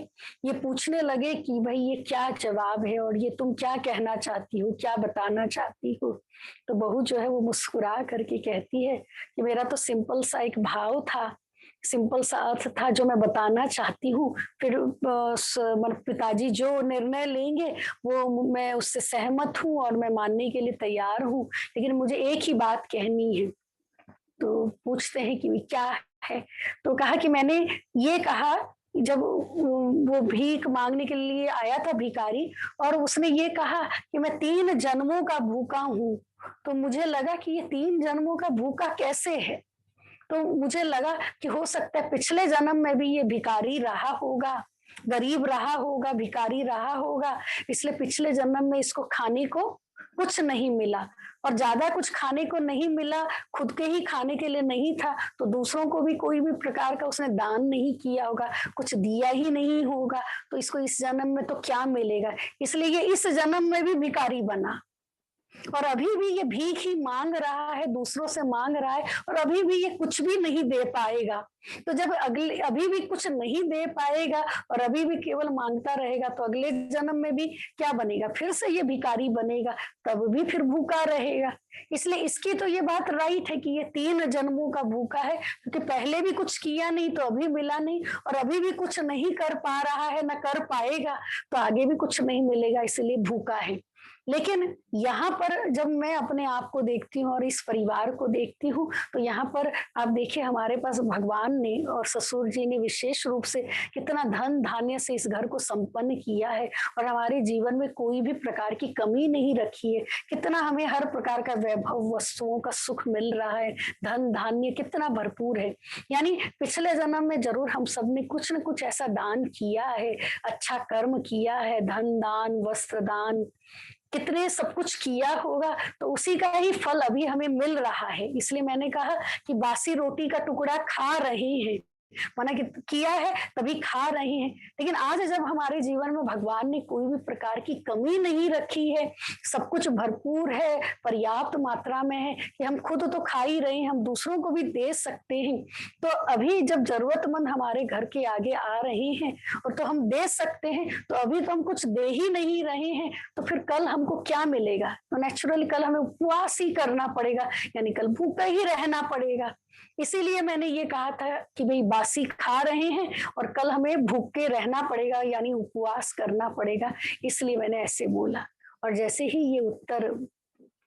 A: ये पूछने लगे कि भई ये क्या जवाब है और ये तुम क्या कहना चाहती हो, क्या बताना चाहती हो? तो बहू जो है वो मुस्कुरा करके कहती है कि मेरा तो सिंपल सा एक भाव था, सिंपल सा अर्थ था जो मैं बताना चाहती हूँ। फिर मतलब पिताजी जो निर्णय लेंगे वो मैं उससे सहमत हूँ और मैं मानने के लिए तैयार हूँ, लेकिन मुझे एक ही बात कहनी है। तो पूछते हैं कि क्या है? तो कहा कि मैंने ये कहा जब वो भीख माँगने के लिए आया था भिखारी और उसने ये कहा कि मैं 3 जन्मों का भूखा हूँ। तो मुझे लगा कि ये 3 जन्मों का भूखा कैसे है? तो मुझे लगा कि हो सकता है पिछले जन्म में भी ये भिखारी रहा होगा, गरीब रहा होगा, भिखारी रहा होगा, इसलिए पिछले जन्म में इसको खाने को कुछ नहीं मिला और ज़्यादा कुछ खाने को नहीं मिला, खुद के ही खाने के लिए नहीं था, तो दूसरों को भी कोई भी प्रकार का उसने दान नहीं किया होगा, कुछ दिया ही नहीं होगा, तो इसको इस जन्म में तो क्या मिलेगा? इसलिए ये इस जन्म में भी भिखारी बना। और अभी भी ये भीख ही माँग रहा है, दूसरों से माँग रहा है और अभी भी ये कुछ भी नहीं दे पाएगा। तो जब अगले अभी भी कुछ नहीं दे पाएगा और अभी भी केवल माँगता रहेगा तो अगले जन्म में भी क्या बनेगा? फिर से ये भिखारी बनेगा, तब भी फिर भूखा रहेगा। इसलिए इसकी तो ये बात राइट है कि ये 3 जन्मों का भूखा है क्योंकि पहले भी कुछ किया नहीं तो अभी मिला नहीं और अभी भी कुछ नहीं कर पा रहा है, ना कर पाएगा, तो आगे भी कुछ नहीं मिलेगा इसलिए भूखा है। लेकिन यहाँ पर जब मैं अपने आप को देखती हूँ और इस परिवार को देखती हूँ, तो यहाँ पर आप देखिए हमारे पास भगवान ने और ससुर जी ने विशेष रूप से कितना धन-धान्य से इस घर को संपन्न किया है और हमारे जीवन में कोई भी प्रकार की कमी नहीं रखी है। कितना हमें हर प्रकार का वैभव, वस्तुओं का सुख मिल रहा है, धन-धान्य कितना भरपूर है। यानी पिछले जन्म में ज़रूर हम सबने कुछ न कुछ ऐसा दान किया है, अच्छा कर्म किया है, धन दान, वस्त्र दान कितने सब कुछ किया होगा तो उसी का ही फल अभी हमें मिल रहा है। इसलिए मैंने कहा कि बासी रोटी का टुकड़ा खा रहे हैं। मना किया है तभी खा रहे हैं। लेकिन आज जब हमारे जीवन में भगवान ने कोई भी प्रकार की कमी नहीं रखी है, सब कुछ भरपूर है, पर्याप्त मात्रा में है कि हम खुद तो खा ही रहे हैं, हम दूसरों को भी दे सकते हैं। तो अभी जब जरूरतमंद हमारे घर के आगे आ रहे हैं और तो हम दे सकते हैं, तो अभी तो हम कुछ दे ही नहीं रहे हैं, तो फिर कल हमको क्या मिलेगा? तो नेचुरली कल हमें उपवास ही करना पड़ेगा, यानी कल भूखा ही रहना पड़ेगा। इसीलिए मैंने ये कहा था कि भाई बासी खा रहे हैं और कल हमें भूखे रहना पड़ेगा, यानी उपवास करना पड़ेगा, इसलिए मैंने ऐसे बोला। और जैसे ही ये उत्तर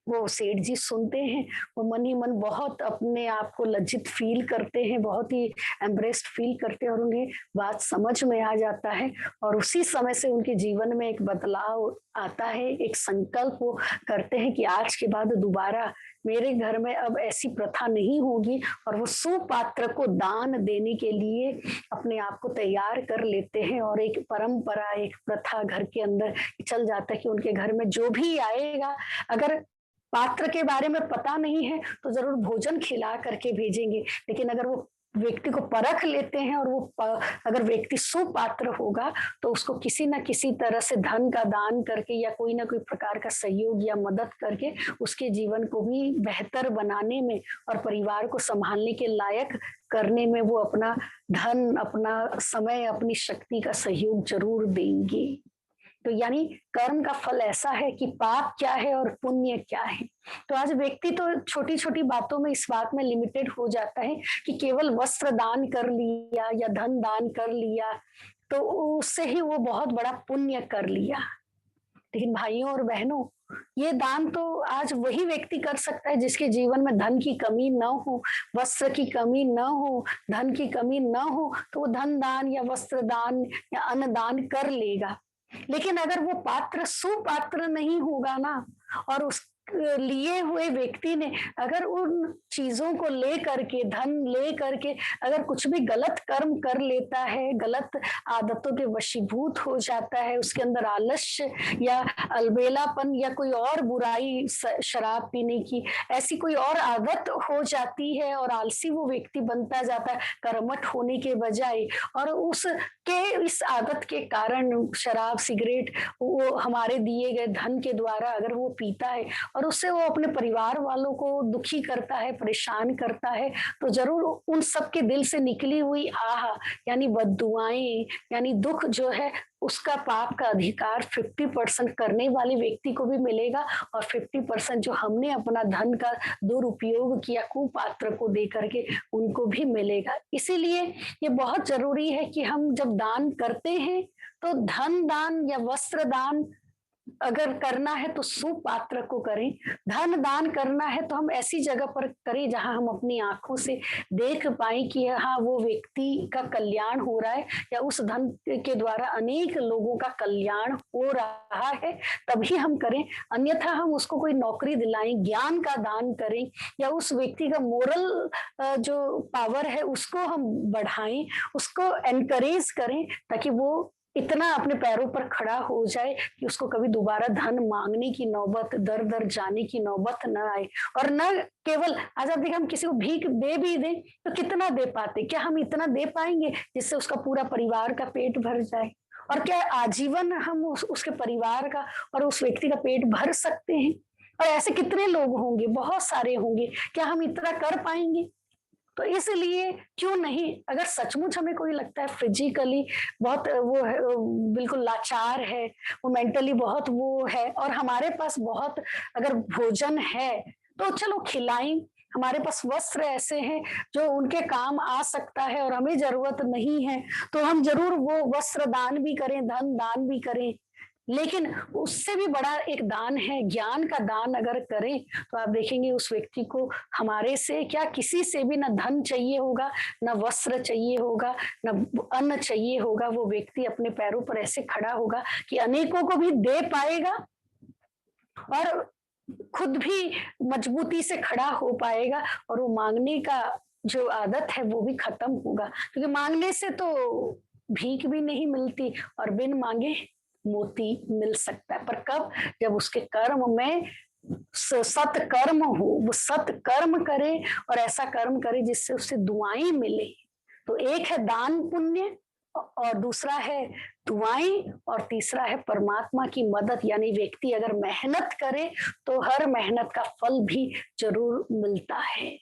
A: वो सेठ जी सुनते हैं, वो मन ही मन बहुत अपने आप को लज्जित फील करते हैं, बहुत ही एम्ब्रेस्ड फील करते हैं और उन्हें बात समझ में आ जाता है। और उसी समय से उनके जीवन में एक बदलाव आता है, एक संकल्प वो करते हैं कि आज के बाद दोबारा मेरे घर में अब ऐसी प्रथा नहीं होगी, और वो सुपात्र को दान देने के लिए अपने आप को तैयार कर लेते हैं। और एक परंपरा, एक प्रथा घर के अंदर चल जाता है कि उनके घर में जो भी आएगा, अगर पात्र के बारे में पता नहीं है तो जरूर भोजन खिला करके भेजेंगे, लेकिन अगर वो व्यक्ति को परख लेते हैं और अगर व्यक्ति सुपात्र होगा तो उसको किसी न किसी तरह से धन का दान करके या कोई ना कोई प्रकार का सहयोग या मदद करके उसके जीवन को भी बेहतर बनाने में और परिवार को संभालने के लायक करने में वो अपना धन, अपना समय, अपनी शक्ति का सहयोग जरूर देंगे। तो यानी कर्म का फल ऐसा है कि पाप क्या है और पुण्य क्या है। तो आज व्यक्ति तो छोटी छोटी बातों में इस बात में लिमिटेड हो जाता है कि केवल वस्त्र दान कर लिया या धन दान कर लिया तो उससे ही वो बहुत बड़ा पुण्य कर लिया। लेकिन भाइयों और बहनों, ये दान तो आज वही व्यक्ति कर सकता है जिसके जीवन में धन की कमी न हो, वस्त्र की कमी न हो, धन की कमी न हो, तो वो धन दान या वस्त्र दान या अन्न दान कर लेगा। लेकिन अगर वो पात्र सुपात्र नहीं होगा ना, और उस लिए हुए व्यक्ति ने अगर उन चीजों को ले करके, धन ले करके अगर कुछ भी गलत कर्म कर लेता है, गलत आदतों के वशीभूत हो जाता है, उसके अंदर आलस्य या अलबेलापन या कोई और बुराई, शराब पीने की ऐसी कोई और आदत हो जाती है और आलसी वो व्यक्ति बनता जाता है कर्मठ होने के बजाय, और उसके इस आदत के कारण शराब, सिगरेट वो हमारे दिए गए धन के द्वारा अगर वो पीता है और उससे वो अपने परिवार वालों को दुखी करता है, परेशान करता है, तो जरूर उन सब के दिल से निकली हुई आह यानी बद्दुआएं, यानी दुख जो है, उसका पाप का अधिकार 50% करने वाले व्यक्ति को भी मिलेगा और 50% जो हमने अपना धन का दुरुपयोग किया कुपात्र को दे करके उनको भी मिलेगा। इसीलिए ये बहुत जरूरी है कि हम जब दान करते हैं तो धन दान या वस्त्र दान अगर करना है तो सुपात्र को करें। धन दान करना है तो हम ऐसी जगह पर करें जहां हम अपनी आंखों से देख पाए कि हाँ वो व्यक्ति का कल्याण हो रहा है या उस धन के द्वारा अनेक लोगों का कल्याण हो रहा है, तभी हम करें। अन्यथा हम उसको कोई नौकरी दिलाएं, ज्ञान का दान करें या उस व्यक्ति का मोरल जो पावर है उसको हम बढ़ाएं, उसको एनकरेज करें ताकि वो इतना अपने पैरों पर खड़ा हो जाए कि उसको कभी दोबारा धन मांगने की नौबत, दर दर जाने की नौबत न आए। और न केवल आज आप देखिए, हम किसी को भीख दे भी दें तो कितना दे पाते, क्या हम इतना दे पाएंगे जिससे उसका पूरा परिवार का पेट भर जाए? और क्या आजीवन हम उसके परिवार का और उस व्यक्ति का पेट भर सकते हैं? और ऐसे कितने लोग होंगे, बहुत सारे होंगे, क्या हम इतना कर पाएंगे? तो इसलिए क्यों नहीं, अगर सचमुच हमें कोई लगता है फिजिकली बहुत वो है, बिल्कुल लाचार है, वो मेंटली बहुत वो है और हमारे पास बहुत अगर भोजन है तो चलो खिलाएं। हमारे पास वस्त्र ऐसे हैं जो उनके काम आ सकता है और हमें जरूरत नहीं है, तो हम जरूर वो वस्त्र दान भी करें, धन दान भी करें। लेकिन उससे भी बड़ा एक दान है, ज्ञान का दान अगर करें तो आप देखेंगे उस व्यक्ति को हमारे से क्या किसी से भी ना धन चाहिए होगा, ना वस्त्र चाहिए होगा, ना अन्न चाहिए होगा। वो व्यक्ति अपने पैरों पर ऐसे खड़ा होगा कि अनेकों को भी दे पाएगा और खुद भी मजबूती से खड़ा हो पाएगा, और वो मांगने का जो आदत है वो भी खत्म होगा, क्योंकि मांगने से तो भीख भी नहीं मिलती और बिन मांगे मोती मिल सकता है। पर कब? जब उसके कर्म में सत्कर्म हो, वो सत्कर्म करे और ऐसा कर्म करे जिससे उससे दुआएं मिले, तो एक है दान पुण्य, और दूसरा है दुआएं, और तीसरा है परमात्मा की मदद। यानी व्यक्ति अगर मेहनत करे तो हर मेहनत का फल भी जरूर मिलता है।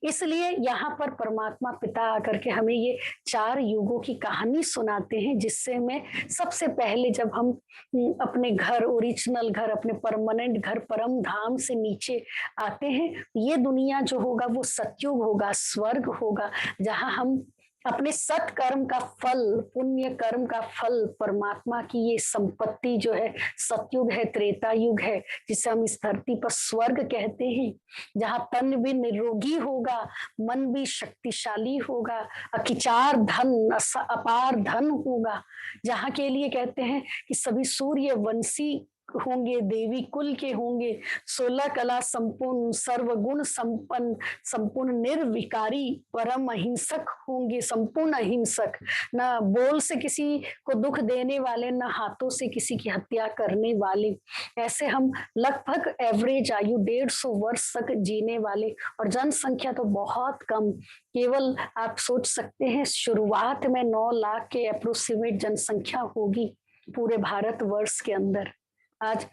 A: इसलिए यहाँ पर परमात्मा पिता आकर के हमें ये 4 युगों की कहानी सुनाते हैं, जिससे में सबसे पहले जब हम अपने घर, ओरिजिनल घर, अपने परमानेंट घर, परम धाम से नीचे आते हैं, ये दुनिया जो होगा वो सतयुग होगा, स्वर्ग होगा, जहाँ हम अपने सत्कर्म का फल, पुण्य कर्म का फल, परमात्मा की ये संपत्ति जो है, सतयुग है, त्रेता युग है, जिसे हम इस धरती पर स्वर्ग कहते हैं, जहाँ तन भी निरोगी होगा, मन भी शक्तिशाली होगा, अकिचार धन, अपार धन होगा, जहाँ के लिए कहते हैं कि सभी सूर्य वंशी होंगे, देवी कुल के होंगे, 16 कला संपूर्ण, सर्वगुण संपन्न, संपूर्ण निर्विकारी, परम अहिंसक होंगे, संपूर्ण अहिंसक, न बोल से किसी को दुख देने वाले, न हाथों से किसी की हत्या करने वाले। ऐसे हम लगभग एवरेज आयु 150 वर्ष तक जीने वाले, और जनसंख्या तो बहुत कम, केवल आप सोच सकते हैं शुरुआत में 9 लाख के अप्रोक्सीमेट जनसंख्या होगी पूरे भारत वर्ष के अंदर। आज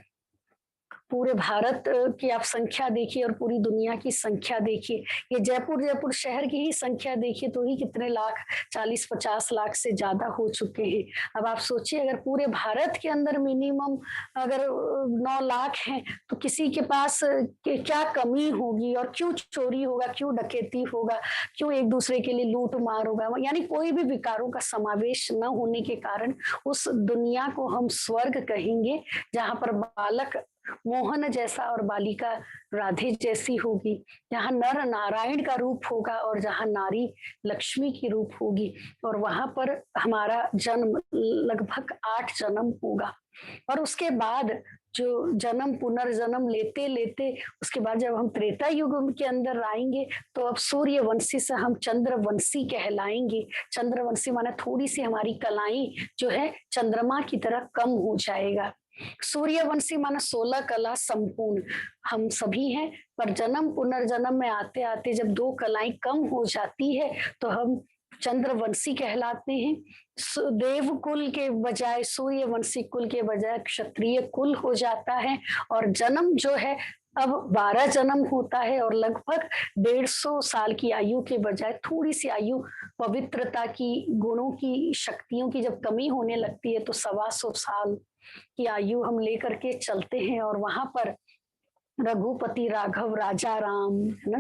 A: पूरे भारत की आप संख्या देखिए और पूरी दुनिया की संख्या देखिए, ये जयपुर शहर की ही संख्या देखिए तो ही कितने लाख, 40-50 लाख से ज्यादा हो चुके हैं। अब आप सोचिए अगर पूरे भारत के अंदर मिनिमम अगर 9 लाख हैं, तो किसी के पास क्या कमी होगी, और क्यों चोरी होगा, क्यों डकैती होगा, क्यों एक दूसरे के लिए लूट मार होगा। यानी कोई भी विकारों का समावेश न होने के कारण उस दुनिया को हम स्वर्ग कहेंगे, जहाँ पर बालक मोहन जैसा और बालिका राधे जैसी होगी, जहाँ नर नारायण का रूप होगा और जहाँ नारी लक्ष्मी की रूप होगी, और वहां पर हमारा जन्म लगभग 8 जन्म होगा। और उसके बाद जो जन्म पुनर्जन्म लेते लेते उसके बाद जब हम त्रेता युग के अंदर आएंगे, तो अब सूर्यवंशी से हम चंद्रवंशी कहलाएंगे। चंद्रवंशी माने थोड़ी सी हमारी कलाई जो है चंद्रमा की तरह कम हो जाएगा। सूर्यवंशी माना 16 कला संपूर्ण हम सभी हैं, पर जन्म पुनर्जन्म में आते आते जब 2 कलाएं कम हो जाती है तो हम चंद्रवंशी कहलाते हैं। देव कुल के बजाय, सूर्यवंशी कुल के बजाय क्षत्रिय कुल हो जाता है, और जन्म जो है अब 12 जन्म होता है, और लगभग 150 साल की आयु के बजाय थोड़ी सी आयु पवित्रता की, गुणों की, शक्तियों की जब कमी होने लगती है तो 125 साल की आयु हम लेकर के चलते हैं, और वहां पर रघुपति राघव राजा राम है ना,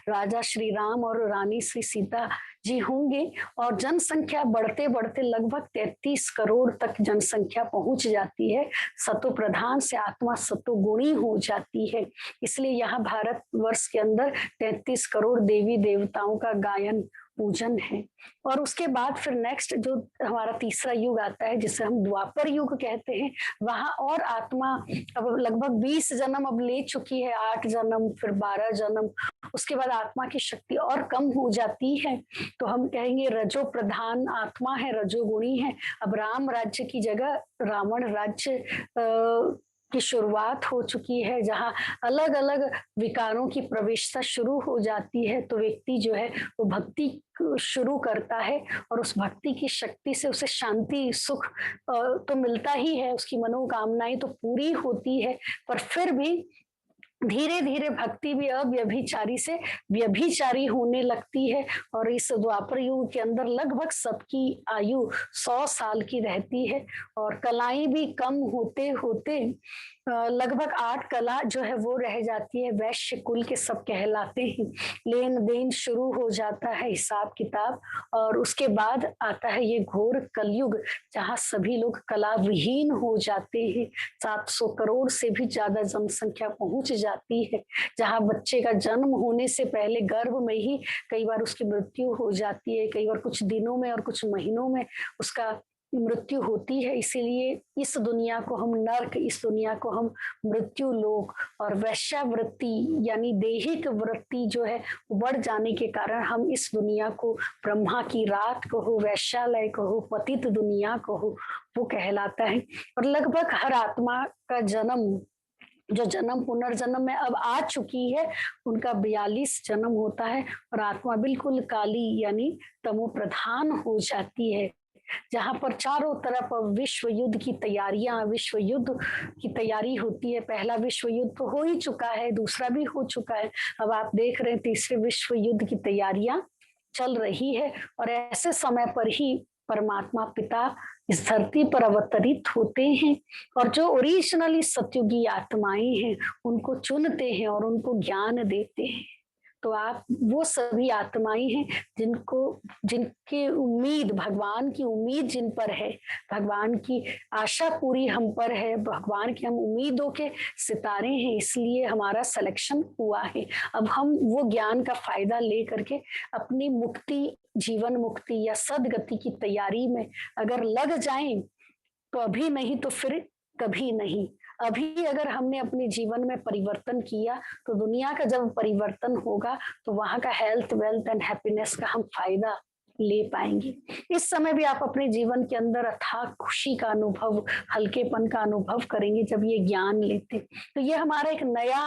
A: राजा श्री राम और रानी श्री सीता जी होंगे, और जनसंख्या बढ़ते बढ़ते लगभग 33 करोड़ तक जनसंख्या पहुंच जाती है। सतो प्रधान से आत्मा सतोगुणी हो जाती है। इसलिए यहाँ भारत वर्ष के अंदर 33 करोड़ देवी देवताओं का गायन पूजन है। और उसके बाद फिर नेक्स्ट जो हमारा तीसरा युग आता है, जिसे हम द्वापर युग कहते हैं, वहां और आत्मा अब लगभग 20 जन्म अब ले चुकी है, 8 जन्म, फिर 12 जन्म, उसके बाद आत्मा की शक्ति और कम हो जाती है, तो हम कहेंगे रजो प्रधान आत्मा है, रजोगुणी है। अब राम राज्य की जगह रावण राज्य की शुरुआत हो चुकी है, जहाँ अलग अलग विकारों की प्रवेशता शुरू हो जाती है, तो व्यक्ति जो है वो भक्ति शुरू करता है, और उस भक्ति की शक्ति से उसे शांति सुख तो मिलता ही है, उसकी मनोकामनाएं तो पूरी होती है, पर फिर भी धीरे धीरे भक्ति भी अव्यभिचारी से व्यभिचारी होने लगती है। और इस द्वापर युग के अंदर लगभग सबकी आयु 100 साल की रहती है, और कलाएं भी कम होते होते लगभग 8 कला जो है वो रह जाती है। वैश्य कुल के सब कहलाते हैं, लेन देन शुरू हो जाता है, हिसाब किताब, और उसके बाद आता है ये घोर कलयुग, जहाँ सभी लोग कला विहीन हो जाते हैं। 700 करोड़ से भी ज्यादा जनसंख्या पहुंच जाती है, जहाँ बच्चे का जन्म होने से पहले गर्भ में ही कई बार उसकी मृत्यु हो जाती है, कई बार कुछ दिनों में और कुछ महीनों में उसका मृत्यु होती है। इसीलिए इस दुनिया को हम नर्क, इस दुनिया को हम मृत्यु लोक, और वैश्यावृत्ति यानी दैहिक वृत्ति जो है बढ़ जाने के कारण हम इस दुनिया को ब्रह्मा की रात कहो, वैश्यालय कहो, पतित दुनिया कहो, वो कहलाता है। और लगभग हर आत्मा का जन्म जो जन्म पुनर्जन्म में अब आ चुकी है, उनका 42 जन्म होता है और आत्मा बिल्कुल काली यानी तमो प्रधान हो जाती है। जहाँ पर चारों तरफ अब विश्व युद्ध की तैयारियां, विश्व युद्ध की तैयारी होती है। पहला विश्व युद्ध तो हो ही चुका है, दूसरा भी हो चुका है। अब आप देख रहे हैं तीसरे विश्व युद्ध की तैयारियां चल रही है और ऐसे समय पर ही परमात्मा पिता इस धरती पर अवतरित होते हैं और जो ओरिजिनली सत्युगी आत्माएं हैं उनको चुनते हैं और उनको ज्ञान देते हैं। तो आप वो सभी आत्माएं हैं जिनको जिनकी उम्मीद, भगवान की उम्मीद जिन पर है, भगवान की आशा पूरी हम पर है, भगवान की हम उम्मीदों के सितारे हैं, इसलिए हमारा सिलेक्शन हुआ है। अब हम वो ज्ञान का फायदा ले करके अपनी मुक्ति, जीवन मुक्ति या सदगति की तैयारी में अगर लग जाएं तो अभी नहीं तो फिर कभी नहीं। अभी अगर हमने अपने जीवन में परिवर्तन किया तो दुनिया का जब परिवर्तन होगा तो वहां का हेल्थ, वेल्थ एंड हैप्पीनेस का हम फायदा ले पाएंगे। इस समय भी आप अपने जीवन के अंदर अथाह खुशी का अनुभव, हल्केपन का अनुभव करेंगे जब ये ज्ञान लेते। तो ये हमारा एक नया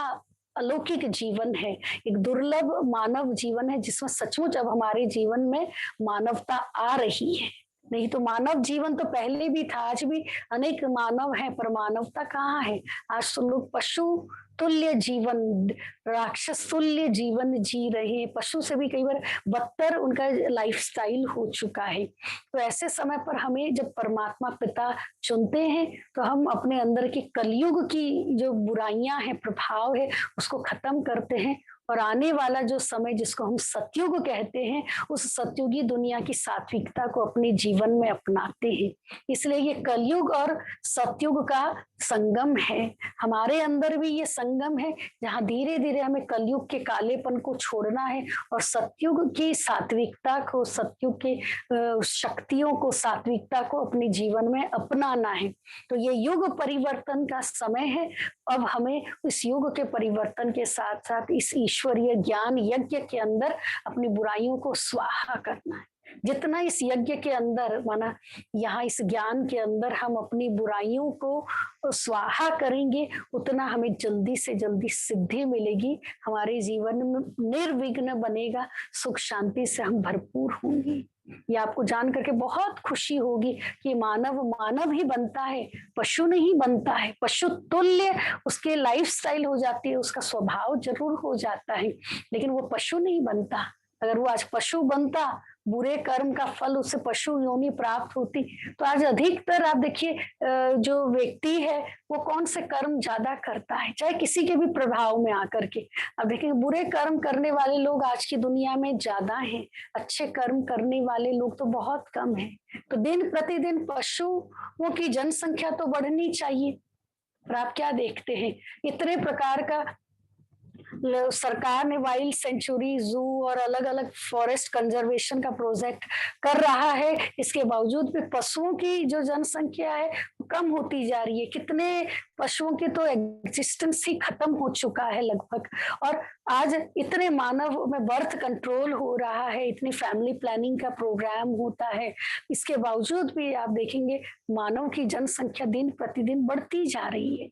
A: अलौकिक जीवन है, एक दुर्लभ मानव जीवन है जिसमें सचमुच अब हमारे जीवन में मानवता आ रही है। नहीं तो मानव जीवन तो पहले भी था, आज भी अनेक मानव हैं, पर मानवता कहाँ है? आज तो लोग पशु तुल्य जीवन, राक्षस तुल्य जीवन जी रहे हैं। पशु से भी कई बार बदतर उनका लाइफस्टाइल हो चुका है। तो ऐसे समय पर हमें जब परमात्मा पिता चुनते हैं तो हम अपने अंदर की कलयुग की जो बुराइयां हैं, प्रभाव है, उसको खत्म करते हैं और आने वाला जो समय जिसको हम सतयुग कहते हैं, उस सतयुगी दुनिया की सात्विकता को अपने जीवन में अपनाते हैं। इसलिए ये कलयुग और सतयुग का संगम है। हमारे अंदर भी ये संगम है जहाँ धीरे धीरे हमें कलयुग के कालेपन को छोड़ना है और सतयुग की सात्विकता को, सतयुग के शक्तियों को, सात्विकता को अपने जीवन में अपनाना है। तो ये युग परिवर्तन का समय है। अब हमें इस युग के परिवर्तन के साथ साथ इस ईश्वरीय ज्ञान यज्ञ के अंदर अपनी बुराइयों को स्वाहा करना है। जितना इस यज्ञ के अंदर, माना यहाँ इस ज्ञान के अंदर हम अपनी बुराइयों को स्वाहा करेंगे, उतना हमें जल्दी से जल्दी सिद्धि मिलेगी, हमारे जीवन में निर्विघ्न बनेगा, सुख शांति से हम भरपूर होंगे। ये आपको जान करके बहुत खुशी होगी कि मानव मानव ही बनता है, पशु नहीं बनता है। पशु तुल्य उसके लाइफस्टाइल हो जाती है, उसका स्वभाव जरूर हो जाता है, लेकिन वो पशु नहीं बनता। अगर वो आज पशु बनता, बुरे कर्म का फल उसे पशु योनि प्राप्त होती। तो आज अधिकतर आप देखिए जो व्यक्ति है वो कौन से कर्म ज्यादा करता है, चाहे किसी के भी प्रभाव में आकर के। अब देखिए बुरे कर्म करने वाले लोग आज की दुनिया में ज्यादा हैं, अच्छे कर्म करने वाले लोग तो बहुत कम हैं। तो दिन प्रतिदिन पशुओं की जनसंख्या तो बढ़नी चाहिए, पर आप क्या देखते हैं, इतने प्रकार का सरकार ने वाइल्ड सेंचुरी, जू और अलग अलग फॉरेस्ट कंजर्वेशन का प्रोजेक्ट कर रहा है, इसके बावजूद भी पशुओं की जो जनसंख्या है वो कम होती जा रही है। कितने पशुओं के तो एग्जिस्टेंस ही खत्म हो चुका है लगभग। और आज इतने मानव में बर्थ कंट्रोल हो रहा है, इतनी फैमिली प्लानिंग का प्रोग्राम होता है, इसके बावजूद भी आप देखेंगे मानव की जनसंख्या दिन प्रतिदिन बढ़ती जा रही है।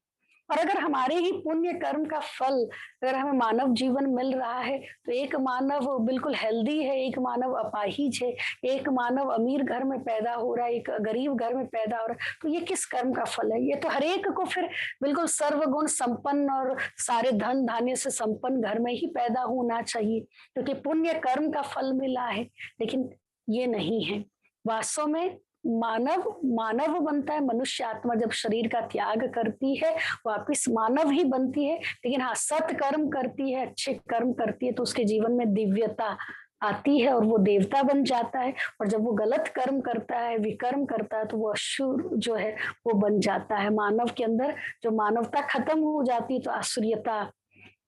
A: और अगर हमारे ही पुण्य कर्म का फल अगर हमें मानव जीवन मिल रहा है, तो एक मानव बिल्कुल हेल्दी है, एक मानव अपाहिज है, एक मानव अमीर घर में पैदा हो रहा है, एक गरीब घर में पैदा हो रहा है, तो ये किस कर्म का फल है? ये तो हरेक को फिर बिल्कुल सर्वगुण संपन्न और सारे धन धान्य से संपन्न घर में ही पैदा होना चाहिए, क्योंकि पुण्य कर्म का फल मिला है। लेकिन ये नहीं है वास्तव में। मानव मानव बनता है, मनुष्य आत्मा जब शरीर का त्याग करती है वापिस मानव ही बनती है। लेकिन हाँ, सत कर्म करती है, अच्छे कर्म करती है, तो उसके जीवन में दिव्यता आती है और वो देवता बन जाता है। और जब वो गलत कर्म करता है, विकर्म करता है, तो वो असुर जो है वो बन जाता है। मानव के अंदर जो मानवता खत्म हो जाती है तो आसुरियता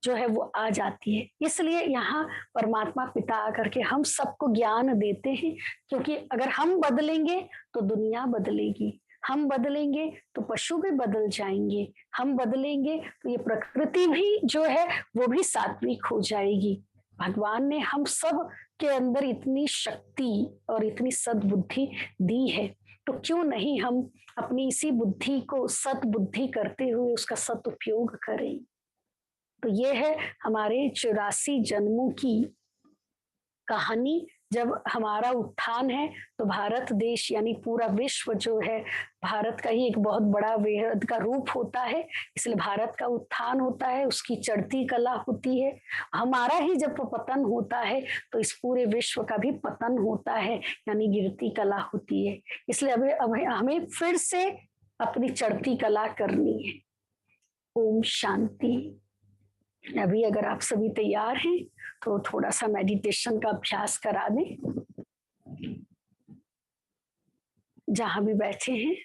A: जो है वो आ जाती है। इसलिए यहाँ परमात्मा पिता आकर के हम सबको ज्ञान देते हैं, क्योंकि अगर हम बदलेंगे तो दुनिया बदलेगी, हम बदलेंगे तो पशु भी बदल जाएंगे, हम बदलेंगे तो ये प्रकृति भी जो है वो भी सात्विक हो जाएगी। भगवान ने हम सब के अंदर इतनी शक्ति और इतनी सद्बुद्धि दी है तो क्यों नहीं हम अपनी इसी बुद्धि को सद्बुद्धि करते हुए उसका सदुपयोग करें। तो ये है हमारे 84 जन्मों की कहानी। जब हमारा उत्थान है तो भारत देश यानी पूरा विश्व जो है भारत का ही एक बहुत बड़ा वृहद का रूप होता है, इसलिए भारत का उत्थान होता है, उसकी चढ़ती कला होती है। हमारा ही जब पतन होता है तो इस पूरे विश्व का भी पतन होता है, यानी गिरती कला होती है। इसलिए अब हमें फिर से अपनी चढ़ती कला करनी है। ओम शांति। अभी अगर आप सभी तैयार हैं तो थोड़ा सा मेडिटेशन का अभ्यास करा दें। जहां भी बैठे हैं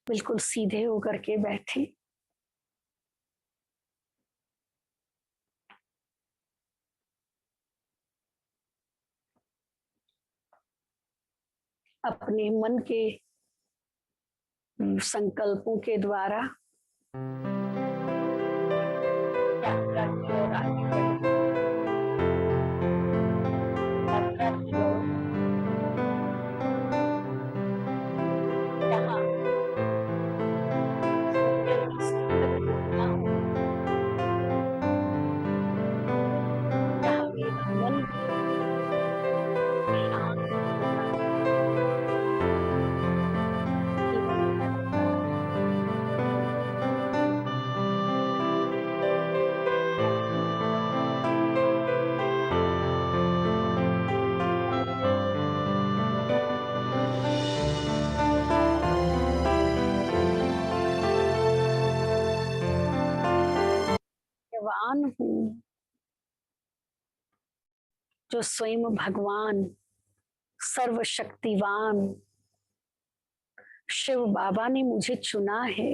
A: बिल्कुल सीधे होकर के बैठे। अपने मन के संकल्पों के द्वारा यात्रा की ओर आगे बढ़े। यात्रा की ओर जहाँ सूर्य की सूरत उगना हो, जहाँ मेरा मन शांत होगा, जीवन जवान हूँ, जो स्वयं भगवान सर्वशक्तिवान शिव बाबा ने मुझे चुना है।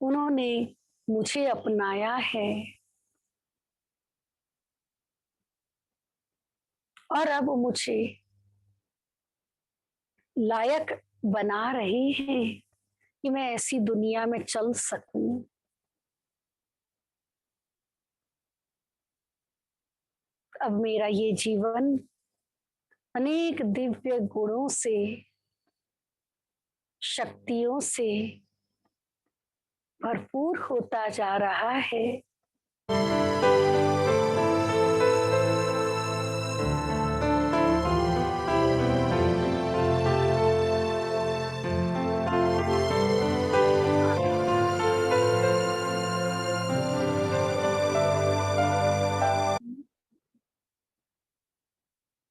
A: उन्होंने मुझे अपनाया है और अब मुझे लायक बना रहे हैं कि मैं ऐसी दुनिया में चल सकूं। अब मेरा ये जीवन अनेक दिव्य गुणों से, शक्तियों से भरपूर होता जा रहा है।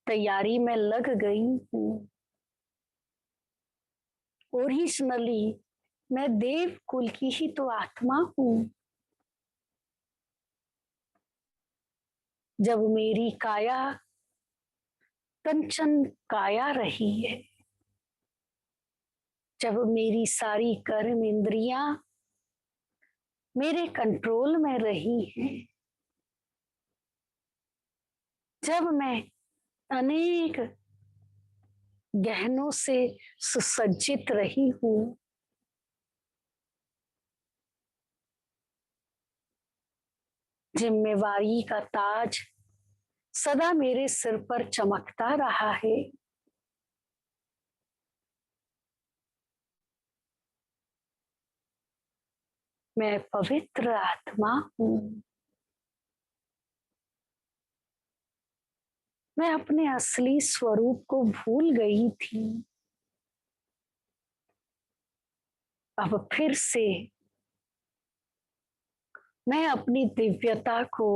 A: तैयारी में लग गई हूँ। ओरिजिनली मैं देव कुल की ही तो आत्मा हूँ। जब मेरी काया कंचन काया रही है, जब मेरी सारी कर्म इंद्रियां मेरे कंट्रोल में रही हैं, जब मैं अनेक गहनों से सुसज्जित रही हूं, जिम्मेवारी का ताज सदा मेरे सिर पर चमकता रहा है। मैं पवित्र आत्मा हूं। मैं अपने असली स्वरूप को भूल गई थी। अब फिर से मैं अपनी दिव्यता को,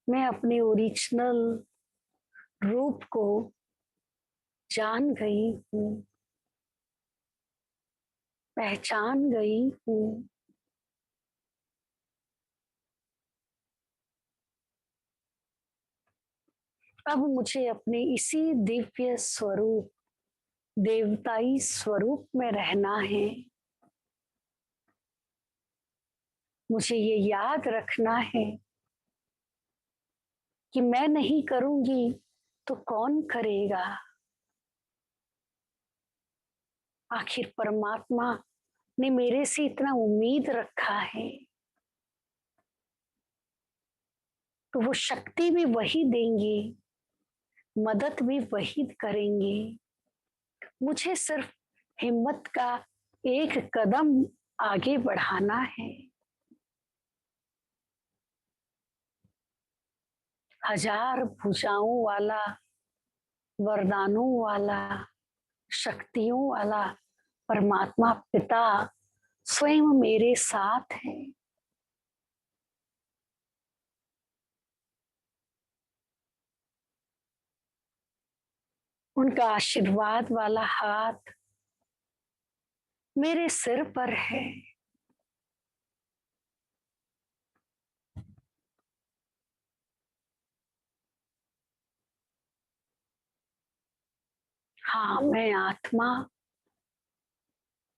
A: मैं अपने ओरिजिनल रूप को जान गई हूँ, पहचान गई हूँ। अब मुझे अपने इसी दिव्य स्वरूप, देवताई स्वरूप में रहना है। मुझे ये याद रखना है कि मैं नहीं करूंगी तो कौन करेगा। आखिर परमात्मा ने मेरे से इतना उम्मीद रखा है तो वो शक्ति भी वही देंगे मदद भी वही करेंगे। मुझे सिर्फ हिम्मत का एक कदम आगे बढ़ाना है। हजार भुजाओं वाला, वरदानों वाला, शक्तियों वाला परमात्मा पिता स्वयं मेरे साथ है। उनका आशीर्वाद वाला हाथ मेरे सिर पर है। हाँ, मैं आत्मा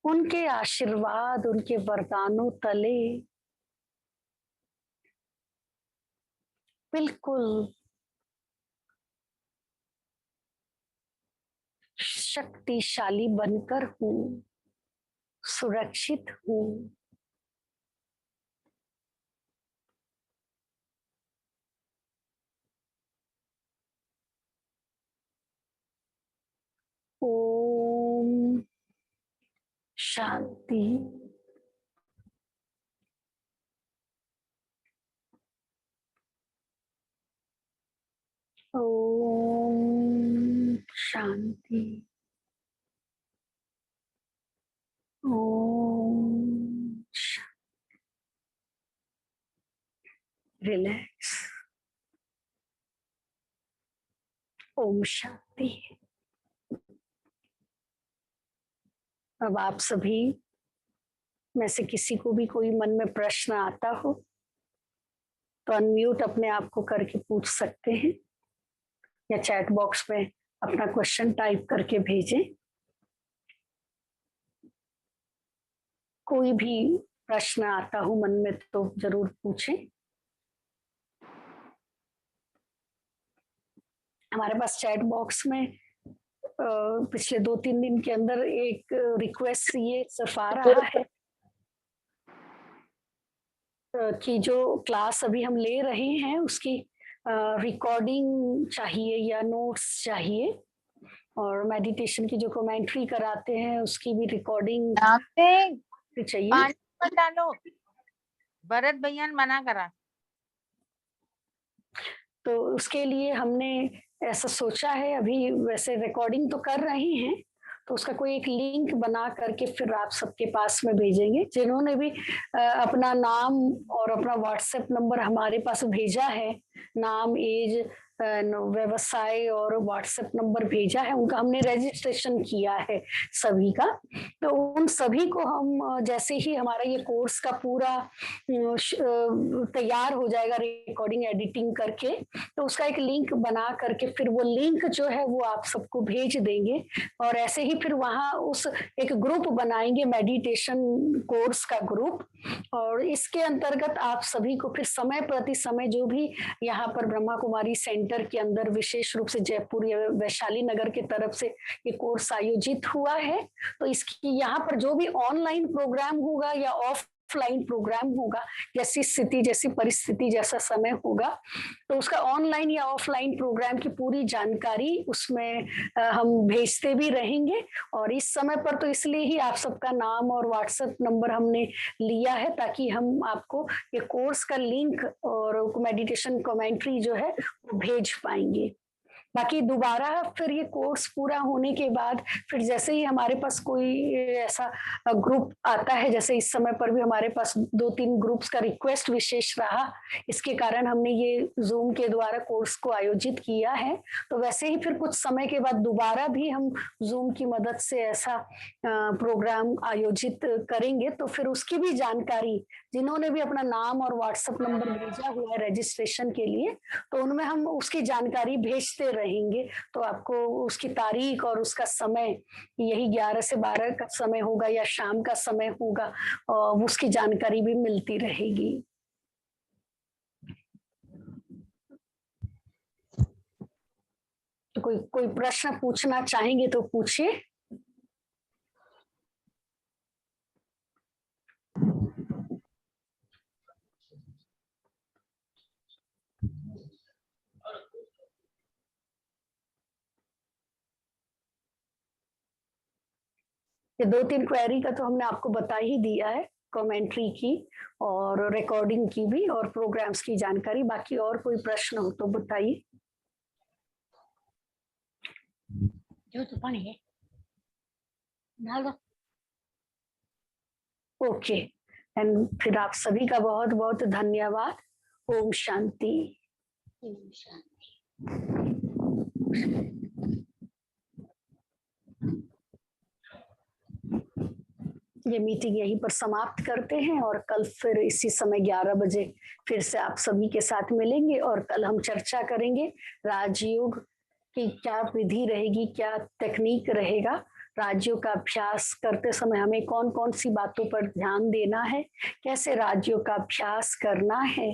A: उनके आशीर्वाद, उनके वरदानों तले बिल्कुल शक्तिशाली बनकर हूँ, सुरक्षित हूँ। ओम शांति। ओम शांति। ओम रिलैक्स। ओम शांति। अब आप सभी में से किसी को भी कोई मन में प्रश्न आता हो तो अनम्यूट अपने आप को करके पूछ सकते हैं, या चैट बॉक्स में अपना क्वेश्चन टाइप करके भेजें। कोई भी प्रश्न आता हो मन में तो जरूर पूछें। हमारे पास चैट बॉक्स में पिछले 2-3 दिन के अंदर एक रिक्वेस्ट ये सिर्फ आ रहा है कि जो क्लास अभी हम ले रहे हैं उसकी रिकॉर्डिंग चाहिए या नोट्स चाहिए, और मेडिटेशन की जो कमेंट्री कराते हैं उसकी भी रिकॉर्डिंग चाहिए।
B: पानी मत डालो, भरत भैया ने मना करा।
A: तो उसके लिए हमने ऐसा सोचा है, अभी वैसे रिकॉर्डिंग तो कर रहे हैं, तो उसका कोई एक लिंक बना करके फिर आप सबके पास में भेजेंगे। जिन्होंने भी अपना नाम और अपना व्हाट्सएप नंबर हमारे पास भेजा है, नाम, एज, व्यवसाय और व्हाट्सएप नंबर भेजा है, उनका हमने रजिस्ट्रेशन किया है सभी का। तो उन सभी को हम जैसे ही हमारा ये कोर्स का पूरा तैयार हो जाएगा रिकॉर्डिंग एडिटिंग करके, तो उसका एक लिंक बना करके फिर वो लिंक जो है वो आप सबको भेज देंगे। और ऐसे ही फिर वहाँ उस एक ग्रुप बनाएंगे, मेडिटेशन कोर्स का ग्रुप, और इसके अंतर्गत आप सभी को फिर समय प्रति समय जो भी यहाँ पर ब्रह्मा कुमारी सेंटर के अंदर विशेष रूप से जयपुर या वैशाली नगर की तरफ से ये कोर्स आयोजित हुआ है, तो इसकी यहाँ पर जो भी ऑनलाइन प्रोग्राम होगा या ऑफलाइन प्रोग्राम होगा, जैसी स्थिति, जैसी परिस्थिति, जैसा समय होगा, तो उसका ऑनलाइन या ऑफलाइन प्रोग्राम की पूरी जानकारी उसमें हम भेजते भी रहेंगे। और इस समय पर तो इसलिए ही आप सबका नाम और व्हाट्सएप नंबर हमने लिया है ताकि हम आपको ये कोर्स का लिंक और मेडिटेशन कमेंट्री जो है वो भेज पाएंगे। बाकी दोबारा फिर ये कोर्स पूरा होने के बाद फिर जैसे ही हमारे पास कोई ऐसा ग्रुप आता है, जैसे इस समय पर भी हमारे पास 2-3 ग्रुप्स का रिक्वेस्ट विशेष रहा, इसके कारण हमने ये जूम के द्वारा कोर्स को आयोजित किया है। तो वैसे ही फिर कुछ समय के बाद दोबारा भी हम जूम की मदद से ऐसा प्रोग्राम आयोजित करेंगे, तो फिर उसकी भी जानकारी जिन्होंने भी अपना नाम और व्हाट्सएप नंबर भेजा हुआ है रजिस्ट्रेशन के लिए, तो उनमें हम उसकी जानकारी भेजते रहेंगे। तो आपको उसकी तारीख और उसका समय, यही 11 से 12 का समय होगा या शाम का समय होगा, और उसकी जानकारी भी मिलती रहेगी। तो कोई कोई प्रश्न पूछना चाहेंगे तो पूछिए। ये 2-3 क्वेरी का तो हमने आपको बता ही दिया है, कमेंट्री की और रिकॉर्डिंग की भी और प्रोग्राम्स की जानकारी। बाकी और कोई प्रश्न हो तो बताइए।
C: जो तो पानी है डाल दो।
A: ओके, एंड फिर आप सभी का बहुत बहुत धन्यवाद। ओम शांति।
C: ओम शांति।
A: ये मीटिंग यहीं पर समाप्त करते हैं और कल फिर इसी समय 11 बजे फिर से आप सभी के साथ मिलेंगे और कल हम चर्चा करेंगे राजयोग की क्या विधि रहेगी, क्या टेक्निक रहेगा। राजयोग का अभ्यास करते समय हमें कौन कौन सी बातों पर ध्यान देना है, कैसे राजयोग का अभ्यास करना है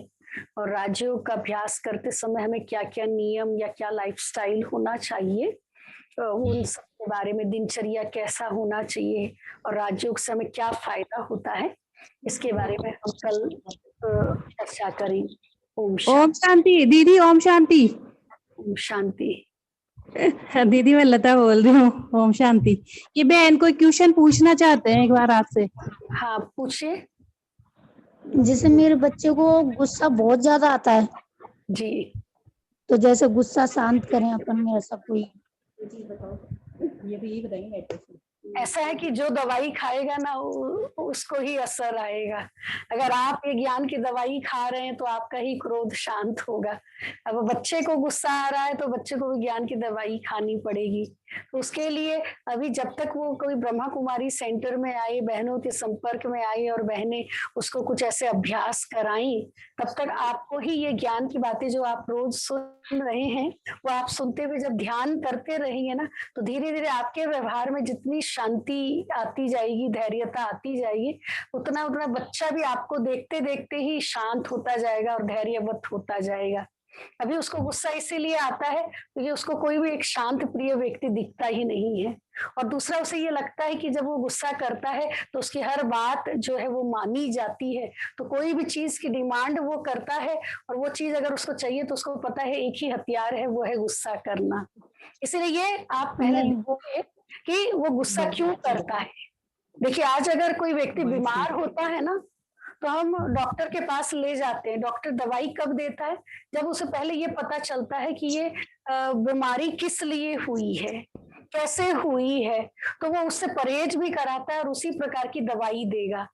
A: और राजयोग का अभ्यास करते समय हमें क्या क्या नियम या क्या लाइफस्टाइल होना चाहिए, उन सब के बारे में, दिनचर्या कैसा होना चाहिए और राजयोग से हमें क्या फायदा होता है, इसके बारे में हम कल चर्चा करेंगे। ओम
D: शांति दीदी। ओम शांति।
A: ओम शांति।
D: दीदी मैं लता बोल रही हूँ। ओम शांति। ये बहन कोई क्वेश्चन पूछना चाहते हैं एक बार आपसे।
A: हाँ पूछिए।
C: जैसे मेरे बच्चे को गुस्सा बहुत ज्यादा आता है
A: जी,
C: तो जैसे गुस्सा शांत करें अपन में, ऐसा कोई
D: ये भी बताइए।
A: ऐसा है कि जो दवाई खाएगा ना उसको ही असर आएगा। अगर आप ये ज्ञान की दवाई खा रहे हैं तो आपका ही क्रोध शांत होगा। अब बच्चे को गुस्सा आ रहा है तो बच्चे को भी ज्ञान की दवाई खानी पड़ेगी। तो उसके लिए अभी जब तक वो कोई ब्रह्मा कुमारी सेंटर में आए, बहनों के संपर्क में आई और बहनें उसको कुछ ऐसे अभ्यास कराई, तब तक आपको ही ये ज्ञान की बातें जो आप रोज सुन रहे हैं वो आप सुनते हुए जब ध्यान करते रहेंगे ना तो धीरे धीरे आपके व्यवहार में जितनी शांति आती जाएगी, धैर्यता आती जाएगी, उतना उतना बच्चा भी आपको देखते देखते ही शांत होता जाएगा और धैर्यवत होता जाएगा। अभी उसको गुस्सा इसीलिए आता है क्योंकि उसको कोई भी एक शांत प्रिय व्यक्ति दिखता ही नहीं है और दूसरा उसे ये लगता है कि जब वो गुस्सा करता है तो उसकी हर बात जो है वो मानी जाती है। तो कोई भी चीज की डिमांड वो करता है और वो चीज अगर उसको चाहिए तो उसको पता है एक ही हथियार है, वो है गुस्सा करना। इसलिए ये आप पहले लिखोगे कि वो गुस्सा क्यों करता है। देखिए आज अगर कोई व्यक्ति बीमार होता है ना तो हम डॉक्टर के पास ले जाते हैं। डॉक्टर दवाई कब देता है? जब उसे पहले ये पता चलता है कि ये बीमारी किस लिए हुई है, कैसे हुई है, तो वो उससे परहेज भी कराता है और उसी प्रकार की दवाई देगा।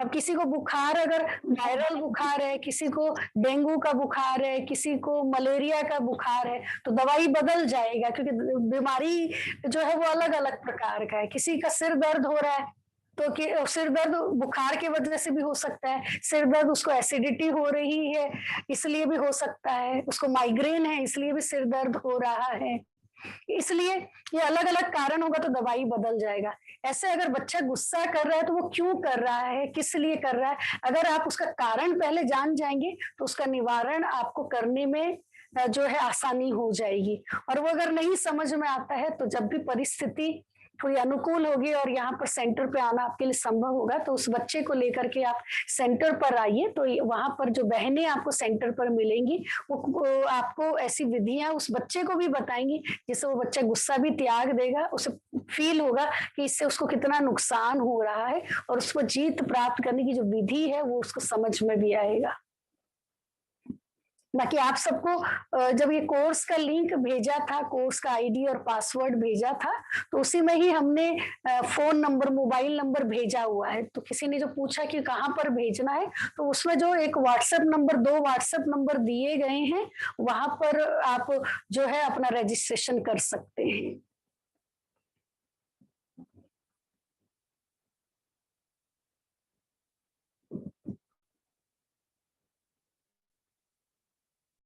A: अब किसी को बुखार, अगर वायरल बुखार है, किसी को डेंगू का बुखार है, किसी को मलेरिया का बुखार है, तो दवाई बदल जाएगा क्योंकि बीमारी जो है वो अलग अलग प्रकार का है। किसी का सिर दर्द हो रहा है तो कि सिर दर्द बुखार की वजह से भी हो सकता है, सिर दर्द उसको एसिडिटी हो रही है इसलिए भी हो सकता है, उसको माइग्रेन है इसलिए भी सिर दर्द हो रहा है। इसलिए ये अलग अलग कारण होगा तो दवाई बदल जाएगा। ऐसे अगर बच्चा गुस्सा कर रहा है तो वो क्यों कर रहा है, किस लिए कर रहा है, अगर आप उसका कारण पहले जान जाएंगे तो उसका निवारण आपको करने में जो है आसानी हो जाएगी। और वो अगर नहीं समझ में आता है तो जब भी परिस्थिति थोड़ी अनुकूल होगी और यहाँ पर सेंटर पे आना आपके लिए संभव होगा तो उस बच्चे को लेकर के आप सेंटर पर आइए। तो वहां पर जो बहनें आपको सेंटर पर मिलेंगी वो आपको ऐसी विधियां उस बच्चे को भी बताएंगी जिससे वो बच्चा गुस्सा भी त्याग देगा। उसे फील होगा कि इससे उसको कितना नुकसान हो रहा है और उसको जीत प्राप्त करने की जो विधि है वो उसको समझ में भी आएगा। बाकी आप सबको जब ये कोर्स का लिंक भेजा था, कोर्स का आईडी और पासवर्ड भेजा था, तो उसी में ही हमने फोन नंबर, मोबाइल नंबर भेजा हुआ है। तो किसी ने जो पूछा कि कहाँ पर भेजना है, तो उसमें जो एक व्हाट्सएप नंबर, 2 व्हाट्सएप नंबर दिए गए हैं, वहां पर आप जो है अपना रजिस्ट्रेशन कर सकते हैं।